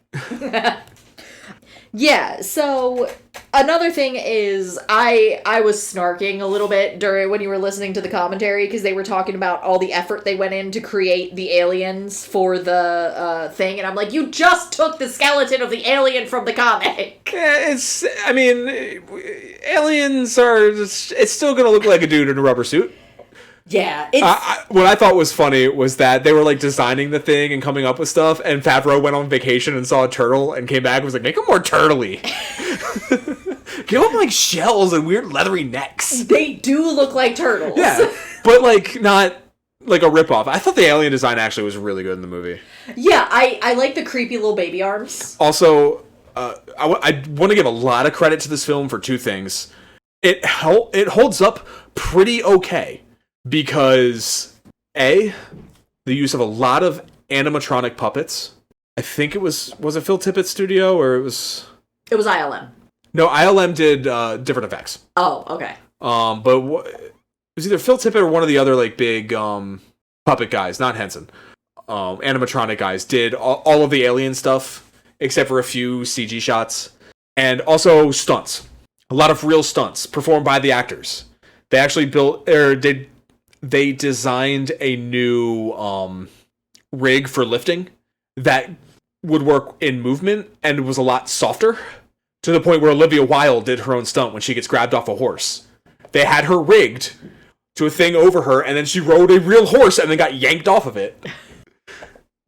Speaker 1: Yeah, so another thing is I was snarking a little bit when you were listening to the commentary because they were talking about all the effort they went in to create the aliens for the thing, and I'm like, you just took the skeleton of the alien from the comic.
Speaker 2: Yeah, aliens it's still gonna look like a dude in a rubber suit.
Speaker 1: Yeah,
Speaker 2: what I thought was funny was that they were, like, designing the thing and coming up with stuff, and Favreau went on vacation and saw a turtle and came back and was like, make them more turtle-y. Give them, like, shells and weird leathery necks.
Speaker 1: They do look like turtles.
Speaker 2: Yeah, but, like, not like a ripoff. I thought the alien design actually was really good in the movie.
Speaker 1: Yeah, I like the creepy little baby arms.
Speaker 2: Also, I want to give a lot of credit to this film for 2 things. It holds up pretty okay. Because, A, the use of a lot of animatronic puppets. I think it was it Phil Tippett's studio, or it was...
Speaker 1: It was ILM.
Speaker 2: No, ILM did different effects.
Speaker 1: Oh, okay.
Speaker 2: But it was either Phil Tippett or one of the other, like, big puppet guys, not Henson. Animatronic guys did all of the alien stuff, except for a few CG shots. And also stunts. A lot of real stunts performed by the actors. They actually they designed a new rig for lifting that would work in movement and was a lot softer, to the point where Olivia Wilde did her own stunt when she gets grabbed off a horse. They had her rigged to a thing over her, and then she rode a real horse and then got yanked off of it.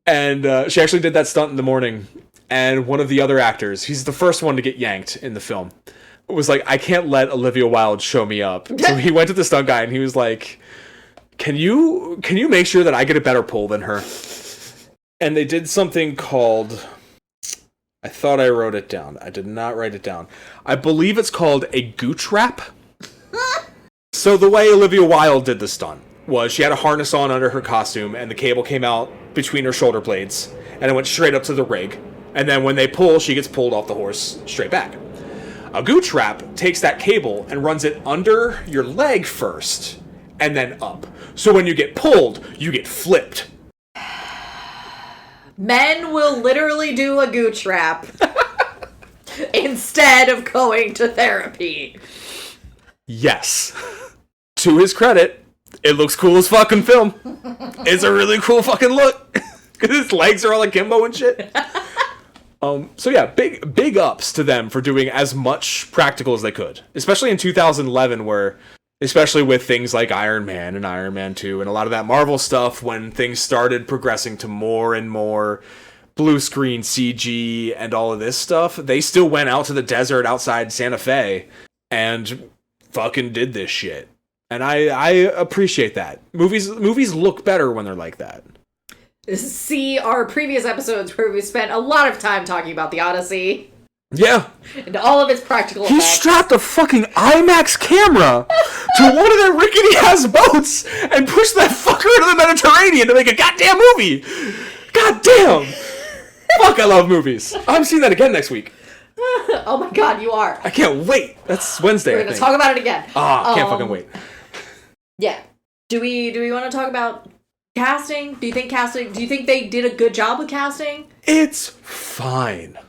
Speaker 2: And she actually did that stunt in the morning. And one of the other actors, he's the first one to get yanked in the film, was like, I can't let Olivia Wilde show me up. So he went to the stunt guy and he was like, Can you make sure that I get a better pull than her? And they did something called... I thought I wrote it down. I did not write it down. I believe it's called a gooch wrap. So the way Olivia Wilde did the stunt was she had a harness on under her costume, and the cable came out between her shoulder blades, and it went straight up to the rig. And then when they pull, she gets pulled off the horse straight back. A gooch wrap takes that cable and runs it under your leg first, and then up. So when you get pulled, you get flipped.
Speaker 1: Men will literally do a gooch wrap instead of going to therapy.
Speaker 2: Yes. To his credit, it looks cool as fucking film. It's a really cool fucking look. Because his legs are all akimbo and shit. So yeah, big ups to them for doing as much practical as they could. Especially in 2011 where... Especially with things like Iron Man and Iron Man 2 and a lot of that Marvel stuff, when things started progressing to more and more blue screen CG and all of this stuff, they still went out to the desert outside Santa Fe and fucking did this shit. And I appreciate that. Movies look better when they're like that.
Speaker 1: See our previous episodes where we spent a lot of time talking about the Odyssey.
Speaker 2: Yeah.
Speaker 1: And all of its practical effects.
Speaker 2: He strapped a fucking IMAX camera to one of their rickety-ass boats and pushed that fucker into the Mediterranean to make a goddamn movie. Goddamn. Fuck, I love movies. I'm seeing that again next week.
Speaker 1: Oh my god, you are.
Speaker 2: I can't wait. That's Wednesday,
Speaker 1: We're going to talk about it again.
Speaker 2: Can't fucking wait.
Speaker 1: Yeah. Do we want to talk about casting? Do you think they did a good job with casting?
Speaker 2: It's fine.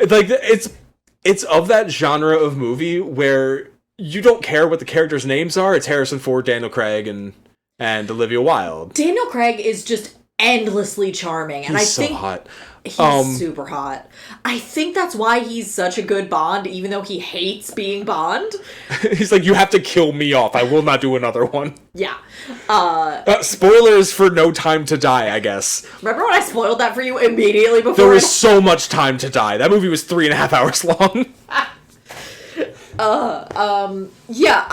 Speaker 2: Like, it's of that genre of movie where you don't care what the characters' names are. It's Harrison Ford, Daniel Craig, and Olivia Wilde.
Speaker 1: Daniel Craig is just endlessly charming, and
Speaker 2: He's so hot.
Speaker 1: He's super hot. I think that's why he's such a good Bond, even though he hates being Bond.
Speaker 2: He's like, you have to kill me off. I will not do another one.
Speaker 1: Yeah.
Speaker 2: Spoilers for No Time to Die, I guess.
Speaker 1: Remember when I spoiled that for you immediately before?
Speaker 2: There was so much time to die. That movie was 3.5 hours long.
Speaker 1: Yeah,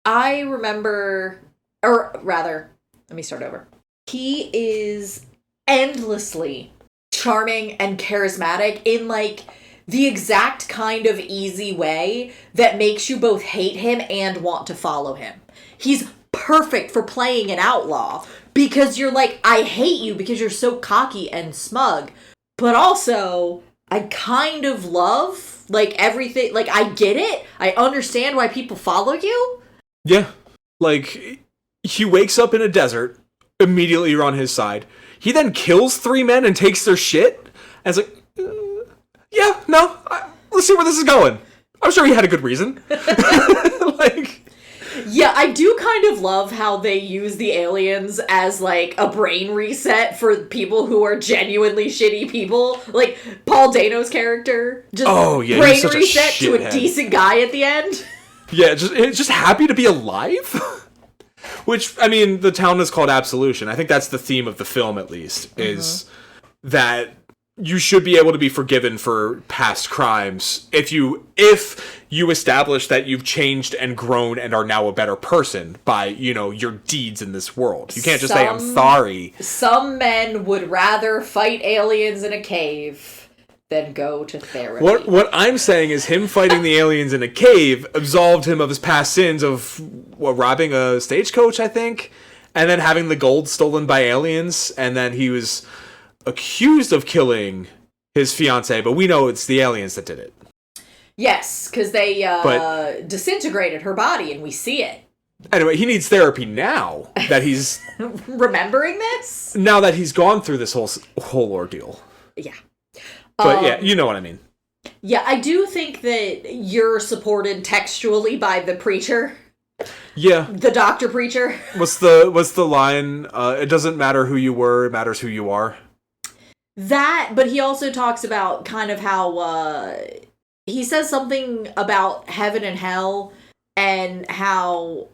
Speaker 1: I remember, or rather, let me start over. He is endlessly charming and charismatic in, like, the exact kind of easy way that makes you both hate him and want to follow him. He's perfect for playing an outlaw because you're like, I hate you because you're so cocky and smug. But also, I kind of love, like, everything. Like, I get it. I understand why people follow you.
Speaker 2: Yeah. Like, he wakes up in a desert. Immediately you're on his side. He then kills 3 men and takes their shit. And it's like, let's see where this is going. I'm sure he had a good reason. Like,
Speaker 1: yeah, I do kind of love how they use the aliens as, like, a brain reset for people who are genuinely shitty people. Like, Paul Dano's character, just brain reset to a decent guy at the end.
Speaker 2: Yeah, just happy to be alive? Which, I mean, the town is called Absolution. I think that's the theme of the film, at least, is that you should be able to be forgiven for past crimes if you establish that you've changed and grown and are now a better person by, your deeds in this world. You can't just say, I'm sorry.
Speaker 1: Some men would rather fight aliens in a cave than go to therapy.
Speaker 2: What I'm saying is him fighting the aliens in a cave absolved him of his past sins of robbing a stagecoach, I think, and then having the gold stolen by aliens, and then he was accused of killing his fiancée, but we know it's the aliens that did it.
Speaker 1: Yes, because they disintegrated her body, and we see it.
Speaker 2: Anyway, he needs therapy now that he's
Speaker 1: remembering this.
Speaker 2: Now that he's gone through this whole ordeal.
Speaker 1: Yeah.
Speaker 2: But yeah, you know what I mean.
Speaker 1: Yeah, I do think that you're supported textually by the preacher.
Speaker 2: Yeah.
Speaker 1: The doctor preacher.
Speaker 2: What's the line? It doesn't matter who you were, it matters who you are.
Speaker 1: That, but he also talks about kind of how, he says something about heaven and hell, and how,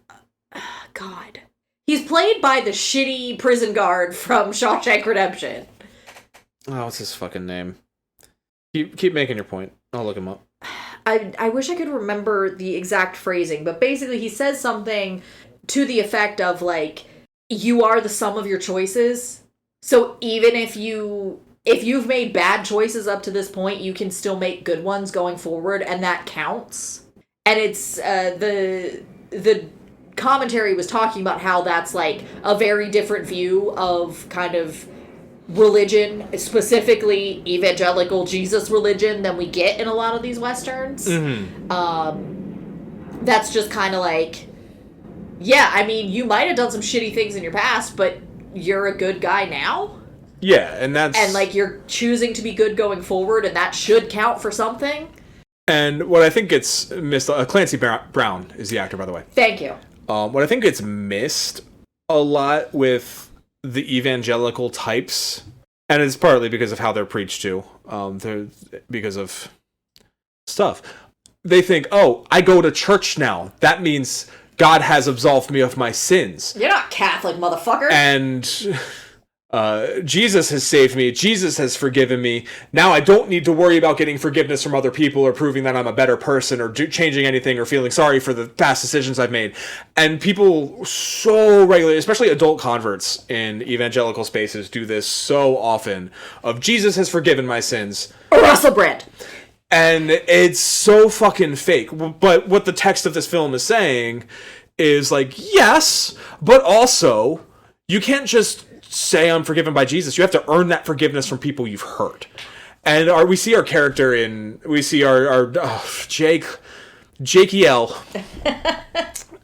Speaker 1: God. He's played by the shitty prison guard from Shawshank Redemption.
Speaker 2: Oh, what's his fucking name? Keep making your point. I'll look him up.
Speaker 1: I wish I could remember the exact phrasing, but basically he says something to the effect of, like, you are the sum of your choices. So even if you've made bad choices up to this point, you can still make good ones going forward, and that counts. And it's the commentary was talking about how that's, like, a very different view of kind of religion, specifically evangelical Jesus religion, than we get in a lot of these westerns. That's just kind of like, yeah, I mean, you might have done some shitty things in your past, but you're a good guy now.
Speaker 2: Yeah, and like, you're
Speaker 1: choosing to be good going forward, and that should count for something.
Speaker 2: And what I think gets missed, Clancy Brown is the actor, by the way.
Speaker 1: Thank you.
Speaker 2: What I think gets missed a lot with the evangelical types, and it's partly because of how they're preached to, because of stuff. They think, oh, I go to church now. That means God has absolved me of my sins.
Speaker 1: You're not Catholic, motherfucker.
Speaker 2: And Jesus has saved me. Jesus has forgiven me. Now I don't need to worry about getting forgiveness from other people or proving that I'm a better person or changing anything or feeling sorry for the past decisions I've made. And people so regularly, especially adult converts in evangelical spaces, do this so often of Jesus has forgiven my sins.
Speaker 1: Russell Brand.
Speaker 2: And it's so fucking fake. But what the text of this film is saying is, like, yes, but also you can't just say I'm forgiven by Jesus. You have to earn that forgiveness from people you've hurt. And we see our character Jakey L.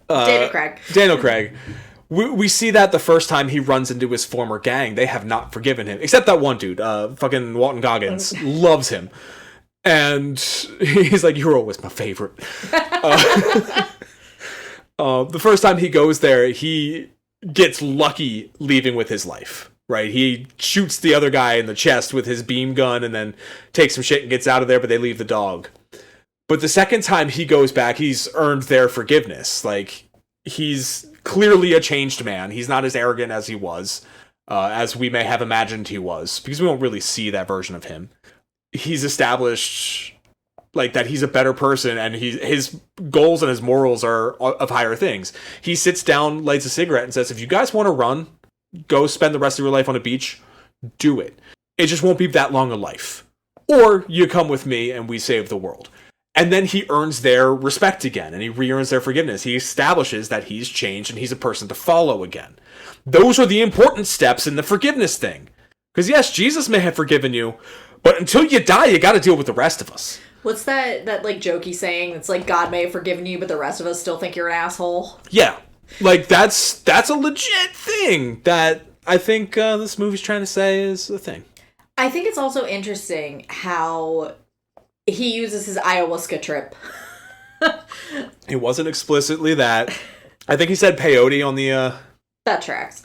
Speaker 2: Daniel Craig. We see that the first time he runs into his former gang. They have not forgiven him. Except that one dude, fucking Walton Goggins, loves him. And he's like, you're always my favorite. The first time he goes there, he gets lucky leaving with his life, right? He shoots the other guy in the chest with his beam gun and then takes some shit and gets out of there, but they leave the dog. But the second time he goes back, he's earned their forgiveness. Like, he's clearly a changed man. He's not as arrogant as he was, as we may have imagined he was, because we don't really see that version of him. He's established Like, that he's a better person, and his goals and his morals are of higher things. He sits down, lights a cigarette, and says, if you guys want to run, go spend the rest of your life on a beach, do it. It just won't be that long a life. Or you come with me and we save the world. And then he earns their respect again, and he re-earns their forgiveness. He establishes that he's changed and he's a person to follow again. Those are the important steps in the forgiveness thing. Because yes, Jesus may have forgiven you, but until you die, you got to deal with the rest of us.
Speaker 1: What's that like jokey saying? It's like, God may have forgiven you, but the rest of us still think you're an asshole.
Speaker 2: Yeah, like that's a legit thing that I think this movie's trying to say is a thing.
Speaker 1: I think it's also interesting how he uses his ayahuasca trip.
Speaker 2: It wasn't explicitly that. I think he said peyote on the...
Speaker 1: That tracks.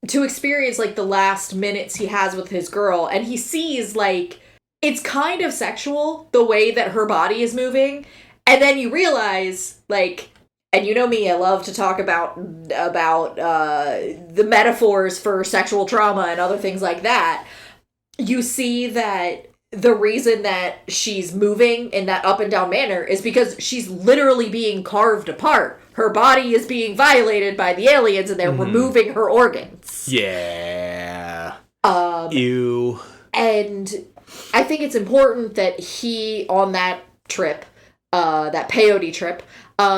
Speaker 1: To experience, like, the last minutes he has with his girl, and he sees, like, it's kind of sexual, the way that her body is moving, and then you realize, like, and you know me, I love to talk about the metaphors for sexual trauma and other things like that. You see that the reason that she's moving in that up and down manner is because she's literally being carved apart. Her body is being violated by the aliens, and they're removing her organs.
Speaker 2: Yeah.
Speaker 1: Ew. And I think it's important that he, on that trip, that peyote trip,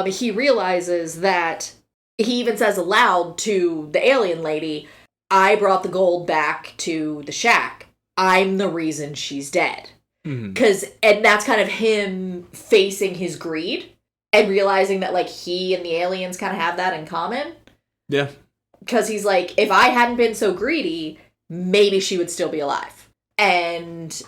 Speaker 1: he realizes that he even says aloud to the alien lady, I brought the gold back to the shack. I'm the reason she's dead. And that's kind of him facing his greed and realizing that, like, he and the aliens kind of have that in common.
Speaker 2: Yeah. Because
Speaker 1: he's like, if I hadn't been so greedy, maybe she would still be alive. And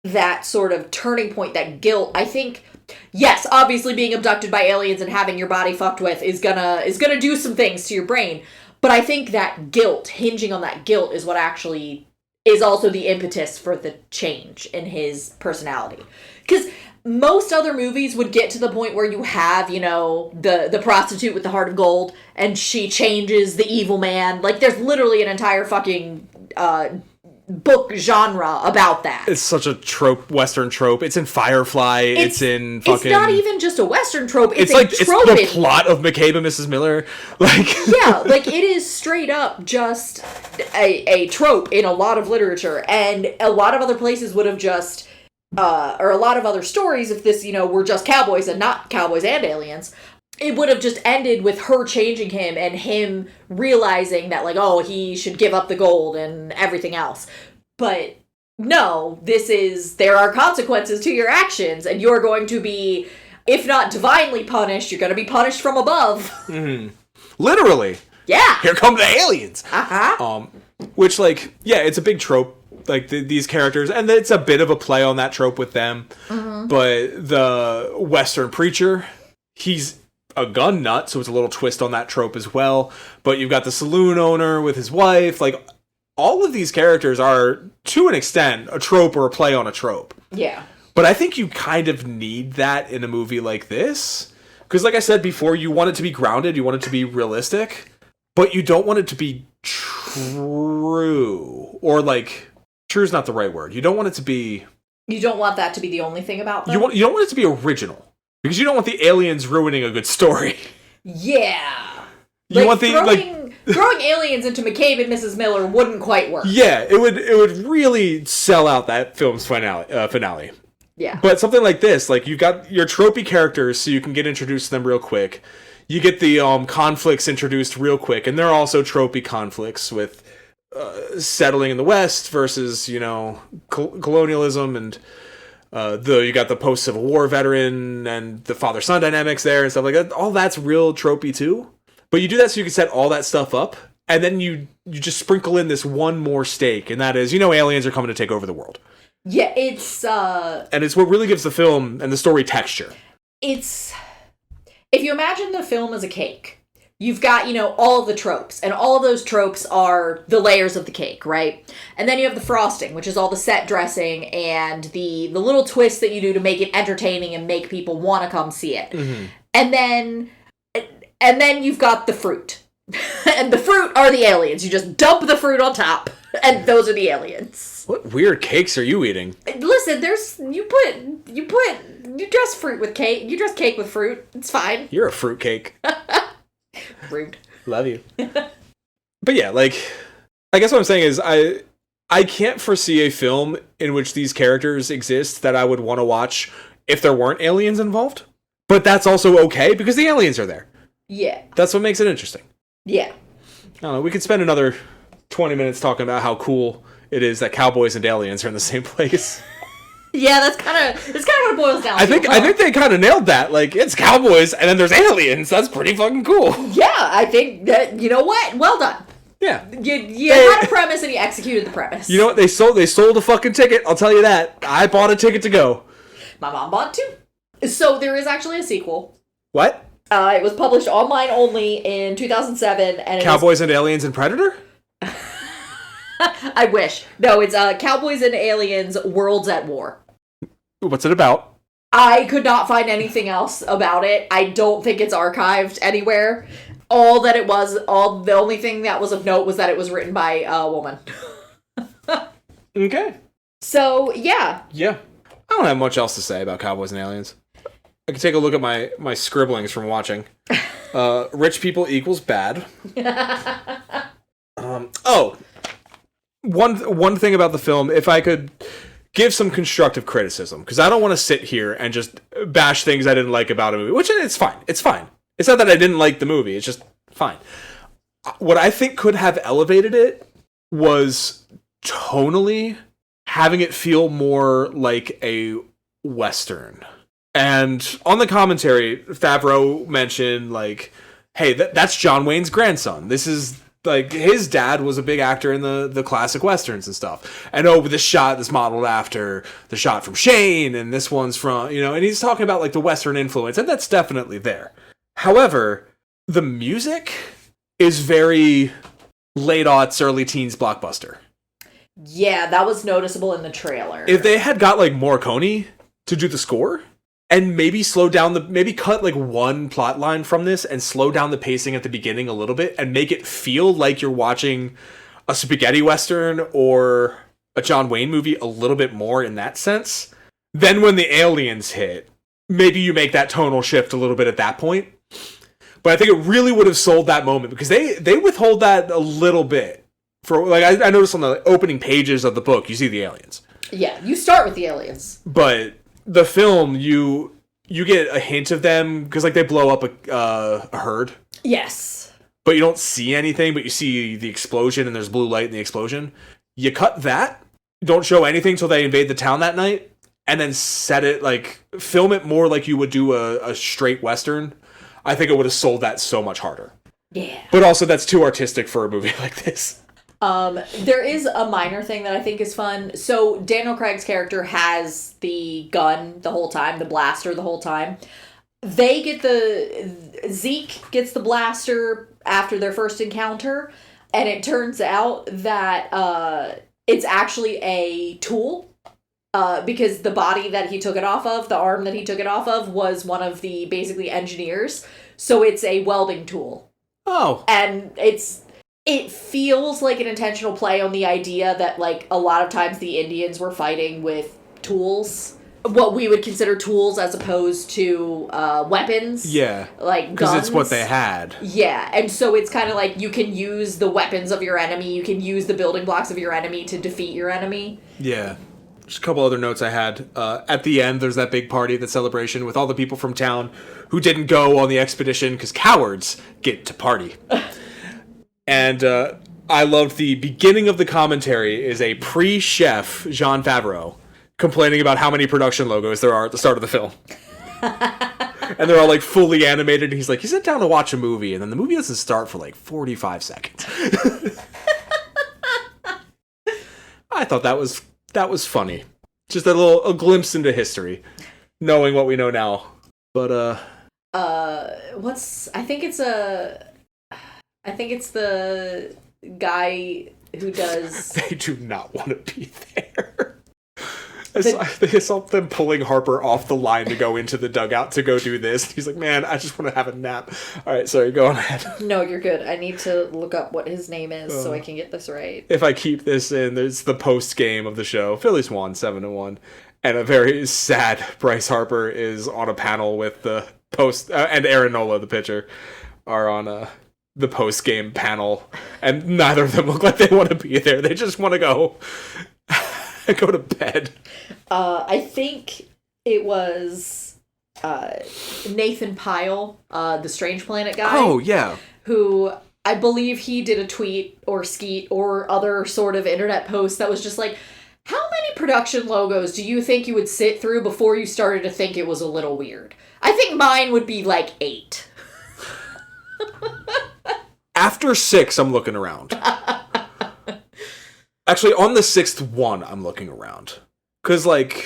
Speaker 1: that sort of turning point, that guilt, I think, yes, obviously being abducted by aliens and having your body fucked with is gonna do some things to your brain. But I think that guilt, hinging on that guilt, is what actually is also the impetus for the change in his personality. Because most other movies would get to the point where you have, you know, the prostitute with the heart of gold, and she changes the evil man. Like, there's literally an entire fucking book genre about that.
Speaker 2: It's such a trope, Western trope. It's in Firefly. It's in fucking...
Speaker 1: It's not even just a Western trope. It's
Speaker 2: like
Speaker 1: trope.
Speaker 2: It's the plot of McCabe and Mrs. Miller. Like...
Speaker 1: Yeah, like, it is straight up just a trope in a lot of literature. And a lot of other places would have just... or a lot of other stories, if this, you know, were just cowboys and not Cowboys and Aliens, it would have just ended with her changing him and him realizing that, like, oh, he should give up the gold and everything else. But no, there are consequences to your actions, and you're going to be, if not divinely punished, you're going to be punished from above.
Speaker 2: Literally.
Speaker 1: Yeah.
Speaker 2: Here come the aliens.
Speaker 1: Uh-huh.
Speaker 2: Which, like, yeah, it's a big trope. Like, these characters, and it's a bit of a play on that trope with them. But the Western preacher, he's a gun nut, so it's a little twist on that trope as well. But you've got the saloon owner with his wife. Like, all of these characters are, to an extent, a trope or a play on a trope.
Speaker 1: Yeah.
Speaker 2: But I think you kind of need that in a movie like this. Because, like I said before, you want it to be grounded, you want it to be realistic, but you don't want it to be true. Or, like... True is not the right word. You don't want it to be...
Speaker 1: You don't want that to be the only thing about them?
Speaker 2: You don't want it to be original. Because you don't want the aliens ruining a good story.
Speaker 1: Yeah.
Speaker 2: You want
Speaker 1: throwing aliens into McCabe and Mrs. Miller wouldn't quite work.
Speaker 2: Yeah, it would really sell out that film's finale.
Speaker 1: Yeah.
Speaker 2: But something like this, like, you got your tropey characters, so you can get introduced to them real quick. You get the conflicts introduced real quick, and they're also tropey conflicts with... settling in the West versus, you know, colonialism, and you got the post-Civil War veteran and the father-son dynamics there and stuff like that. All that's real tropey too. But you do that so you can set all that stuff up, and then you just sprinkle in this one more stake, and that is, you know, aliens are coming to take over the world.
Speaker 1: Yeah, it's...
Speaker 2: And it's what really gives the film and the story texture.
Speaker 1: It's... If you imagine the film as a cake... You've got, you know, all of the tropes, and all of those tropes are the layers of the cake, right? And then you have the frosting, which is all the set dressing and the little twists that you do to make it entertaining and make people want to come see it. And then you've got the fruit. And the fruit are the aliens. You just dump the fruit on top, and those are the aliens.
Speaker 2: What weird cakes are you eating?
Speaker 1: Listen, Listen, you dress fruit with cake. You dress cake with fruit. It's fine.
Speaker 2: You're a fruitcake.
Speaker 1: Rude.
Speaker 2: Love you. But yeah, like, I guess what I'm saying is I can't foresee a film in which these characters exist that I would want to watch if there weren't aliens involved. But that's also okay because the aliens are there.
Speaker 1: Yeah.
Speaker 2: That's what makes it interesting.
Speaker 1: Yeah.
Speaker 2: I don't know, we could spend another 20 minutes talking about how cool it is that cowboys and aliens are in the same place.
Speaker 1: Yeah, that's kind of what it boils down to.
Speaker 2: I think they kind of nailed that. Like, it's cowboys and then there's aliens. That's pretty fucking cool.
Speaker 1: Yeah, I think that, you know what? Well done.
Speaker 2: Yeah.
Speaker 1: You had a premise and you executed the premise.
Speaker 2: You know what? They sold a fucking ticket. I'll tell you that. I bought a ticket to go.
Speaker 1: My mom bought too. So there is actually a sequel.
Speaker 2: What?
Speaker 1: It was published online only in 2007. And
Speaker 2: Cowboys and Aliens and Predator?
Speaker 1: I wish. No, it's Cowboys and Aliens Worlds at War.
Speaker 2: What's it about?
Speaker 1: I could not find anything else about it. I don't think it's archived anywhere. The only thing that was of note was that it was written by a woman.
Speaker 2: Okay.
Speaker 1: So, yeah.
Speaker 2: Yeah. I don't have much else to say about Cowboys and Aliens. I can take a look at my scribblings from watching. Rich people equals bad. One thing about the film, if I could give some constructive criticism, because I don't want to sit here and just bash things I didn't like about a movie, which it's fine. It's fine. It's not that I didn't like the movie. It's just fine. What I think could have elevated it was tonally having it feel more like a Western. And on the commentary, Favreau mentioned, like, hey, that's John Wayne's grandson. This is, like, his dad was a big actor in the classic Westerns and stuff. And, this modeled after the shot from Shane, and this one's from, and he's talking about, like, the Western influence, and that's definitely there. However, the music is very late-aughts, early teens blockbuster.
Speaker 1: Yeah, that was noticeable in the trailer.
Speaker 2: If they had got, like, Morricone to do the score, and maybe maybe cut, like, one plot line from this and slow down the pacing at the beginning a little bit and make it feel like you're watching a spaghetti Western or a John Wayne movie a little bit more in that sense, then when the aliens hit, maybe you make that tonal shift a little bit at that point. But I think it really would have sold that moment because they withhold that a little bit. For, like, I noticed on the opening pages of the book, you see the aliens.
Speaker 1: Yeah, you start with the aliens.
Speaker 2: But the film, you get a hint of them because, like, they blow up a herd.
Speaker 1: Yes.
Speaker 2: But you don't see anything, but you see the explosion and there's blue light in the explosion. You cut that, don't show anything till they invade the town that night, and then film it more like you would do a straight Western. I think it would have sold that so much harder.
Speaker 1: Yeah.
Speaker 2: But also, that's too artistic for a movie like this.
Speaker 1: There is a minor thing that I think is fun. So Daniel Craig's character has the gun the whole time, the blaster the whole time. Zeke gets the blaster after their first encounter, and it turns out that it's actually a tool. Because the body that he took it off of, the arm that he took it off of, was one of the basically engineers. So it's a welding tool.
Speaker 2: Oh.
Speaker 1: And it feels like an intentional play on the idea that, like, a lot of times the Indians were fighting with tools. What we would consider tools as opposed to weapons.
Speaker 2: Yeah.
Speaker 1: Like guns.
Speaker 2: Because it's what they had.
Speaker 1: Yeah. And so it's kind of like you can use the weapons of your enemy. You can use the building blocks of your enemy to defeat your enemy.
Speaker 2: Yeah. Just a couple other notes I had. At the end, there's that big party, the celebration, with all the people from town who didn't go on the expedition because cowards get to party. And I loved the beginning of the commentary is a pre-chef, Jon Favreau, complaining about how many production logos there are at the start of the film. And they're all, like, fully animated. And he's like, you sit down to watch a movie, and then the movie doesn't start for, like, 45 seconds. I thought that was funny. Just a glimpse into history, knowing what we know now. But
Speaker 1: I think it's the guy who does.
Speaker 2: They do not want to be there. I saw them pulling Harper off the line to go into the dugout to go do this. He's like, man, I just want to have a nap. All right, sorry, go on ahead.
Speaker 1: No, you're good. I need to look up what his name is so I can get this right.
Speaker 2: If I keep this in, there's the post game of the show. Phillies won 7-1. And a very sad Bryce Harper is on a panel with the post, and Aaron Nola, the pitcher, are on the post game panel. And neither of them look like they want to be there. They just want to go to bed.
Speaker 1: I think it was Nathan Pyle, the Strange Planet guy.
Speaker 2: Oh, yeah.
Speaker 1: Who I believe he did a tweet or skeet or other sort of internet post that was just like, how many production logos do you think you would sit through before you started to think it was a little weird? I think mine would be like 8.
Speaker 2: After 6, I'm looking around. Actually, on the 6th one, I'm looking around. Because, like,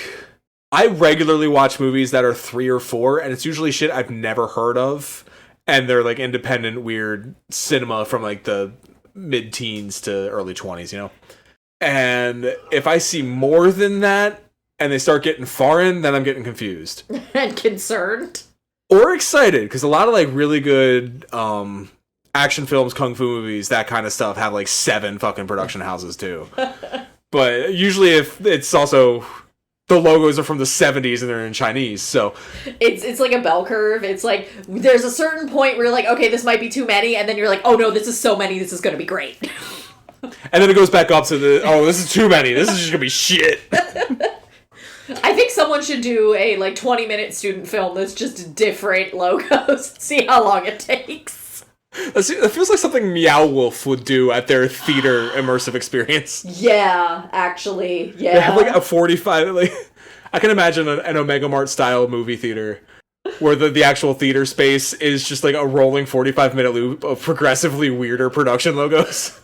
Speaker 2: I regularly watch movies that are 3 or 4, and it's usually shit I've never heard of. And they're, like, independent, weird cinema from, like, the mid-teens to early 20s, you know? And if I see more than that, and they start getting foreign, then I'm getting confused.
Speaker 1: And concerned.
Speaker 2: Or excited, because a lot of, like, really good action films, kung fu movies, that kind of stuff have, like, 7 fucking production houses, too. But usually if it's also... the logos are from the 70s and they're in Chinese, so...
Speaker 1: It's like a bell curve. It's like, there's a certain point where you're like, okay, this might be too many, and then you're like, oh no, this is so many, this is gonna be great.
Speaker 2: And then it goes back up to the, oh, this is too many, this is just gonna be shit.
Speaker 1: I think someone should do a, 20-minute student film that's just different logos. See how long it takes.
Speaker 2: That feels like something Meow Wolf would do at their theater immersive experience.
Speaker 1: Yeah, actually, yeah.
Speaker 2: They have, like, a 45, like... I can imagine an Omega Mart style movie theater where the actual theater space is just, like, a rolling 45-minute loop of progressively weirder production logos.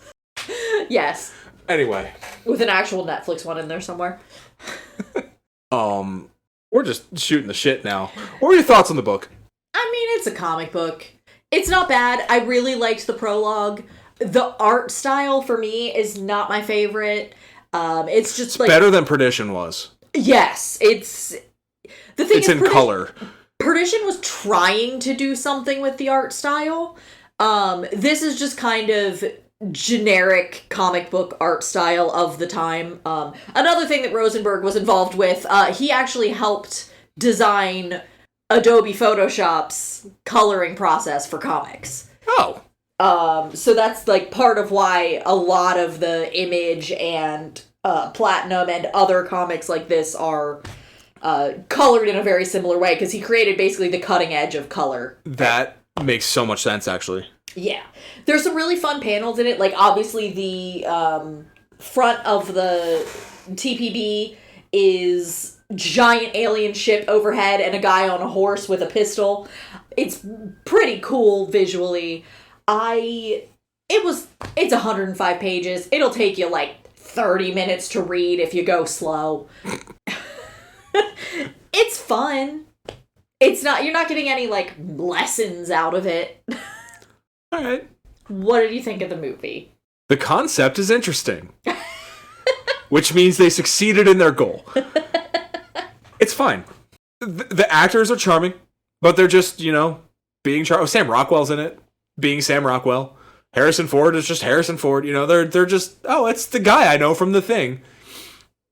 Speaker 1: Yes.
Speaker 2: Anyway.
Speaker 1: With an actual Netflix one in there somewhere.
Speaker 2: We're just shooting the shit now. What were your thoughts on the book?
Speaker 1: I mean, it's a comic book. It's not bad. I really liked the prologue. The art style, for me, is not my favorite. It's just, like...
Speaker 2: better than Perdition was.
Speaker 1: Yes. It's... The thing
Speaker 2: it's
Speaker 1: is,
Speaker 2: in color.
Speaker 1: Perdition was trying to do something with the art style. This is just kind of... generic comic book art style of the time. Another thing that Rosenberg was involved with, he actually helped design Adobe Photoshop's coloring process for comics.
Speaker 2: Oh.
Speaker 1: So that's, like, part of why a lot of the Image and Platinum and other comics like this are colored in a very similar way, because he created basically the cutting edge of color.
Speaker 2: That makes so much sense, actually.
Speaker 1: Yeah. There's some really fun panels in it. Like, obviously, the front of the TPB is giant alien ship overhead and a guy on a horse with a pistol. It's pretty cool visually. It's 105 pages. It'll take you, 30 minutes to read if you go slow. It's fun. You're not getting any, lessons out of it.
Speaker 2: All right.
Speaker 1: What did you think of the movie?
Speaker 2: The concept is interesting. Which means they succeeded in their goal. It's fine. The actors are charming, but they're just, being charming. Oh, Sam Rockwell's in it, being Sam Rockwell. Harrison Ford is just Harrison Ford. They're just, oh, it's the guy I know from The Thing.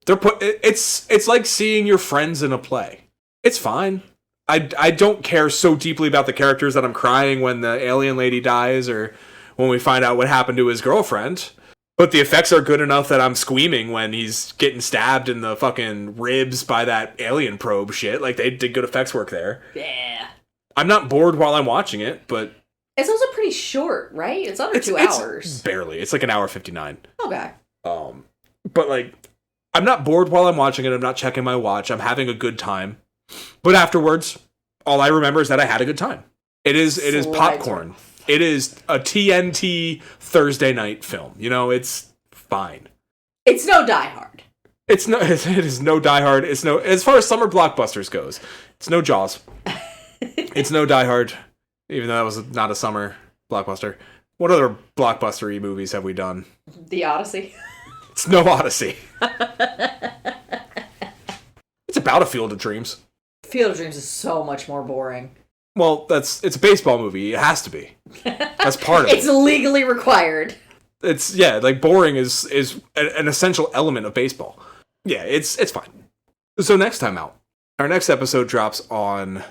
Speaker 2: It's like seeing your friends in a play. It's fine. I don't care so deeply about the characters that I'm crying when the alien lady dies or when we find out what happened to his girlfriend. But the effects are good enough that I'm squeaming when he's getting stabbed in the fucking ribs by that alien probe shit. Like, they did good effects work there.
Speaker 1: Yeah.
Speaker 2: I'm not bored while I'm watching it, but...
Speaker 1: It's also pretty short, right? It's under 2 hours.
Speaker 2: Barely. It's like an hour 59.
Speaker 1: Okay.
Speaker 2: But, I'm not bored while I'm watching it. I'm not checking my watch. I'm having a good time. But afterwards, all I remember is that I had a good time. It is popcorn. It is a TNT Thursday night film. It's fine.
Speaker 1: It's no Die Hard.
Speaker 2: It is no Die Hard. It's no, as far as summer blockbusters goes, it's no Jaws. It's no Die Hard, even though that was not a summer blockbuster. What other blockbuster-y movies have we done?
Speaker 1: The Odyssey.
Speaker 2: It's no Odyssey. about a Field of Dreams.
Speaker 1: Field of Dreams is so much more boring.
Speaker 2: Well, it's a baseball movie. It has to be. That's part of it.
Speaker 1: It's legally required.
Speaker 2: It's boring is an essential element of baseball. Yeah, it's fine. So next time out, our next episode drops on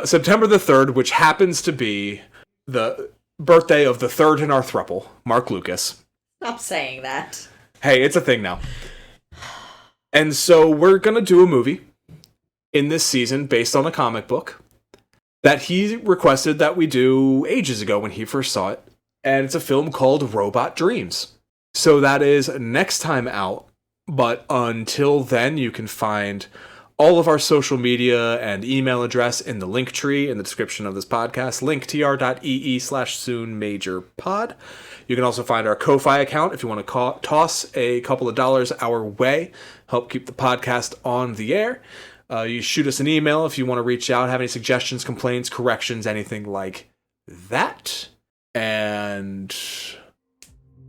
Speaker 2: September the 3rd, which happens to be the birthday of the third in our throuple, Mark Lucas.
Speaker 1: Stop saying that.
Speaker 2: Hey, it's a thing now. And so we're going to do a movie in this season based on a comic book that he requested that we do ages ago when he first saw it. And it's a film called Robot Dreams. So that is next time out. But until then, you can find all of our social media and email address in the link tree in the description of this podcast, linktr.ee/soonmajorpod. You can also find our Ko-Fi account if you want to toss a couple of dollars our way, help keep the podcast on the air. You shoot us an email if you want to reach out, have any suggestions, complaints, corrections, anything like that. And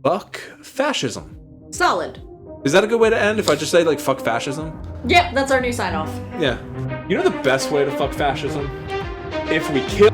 Speaker 2: fuck fascism.
Speaker 1: Solid.
Speaker 2: Is that a good way to end if I just say, like, fuck fascism?
Speaker 1: Yep, that's our new sign-off.
Speaker 2: Yeah. You know the best way to fuck fascism? If we kill...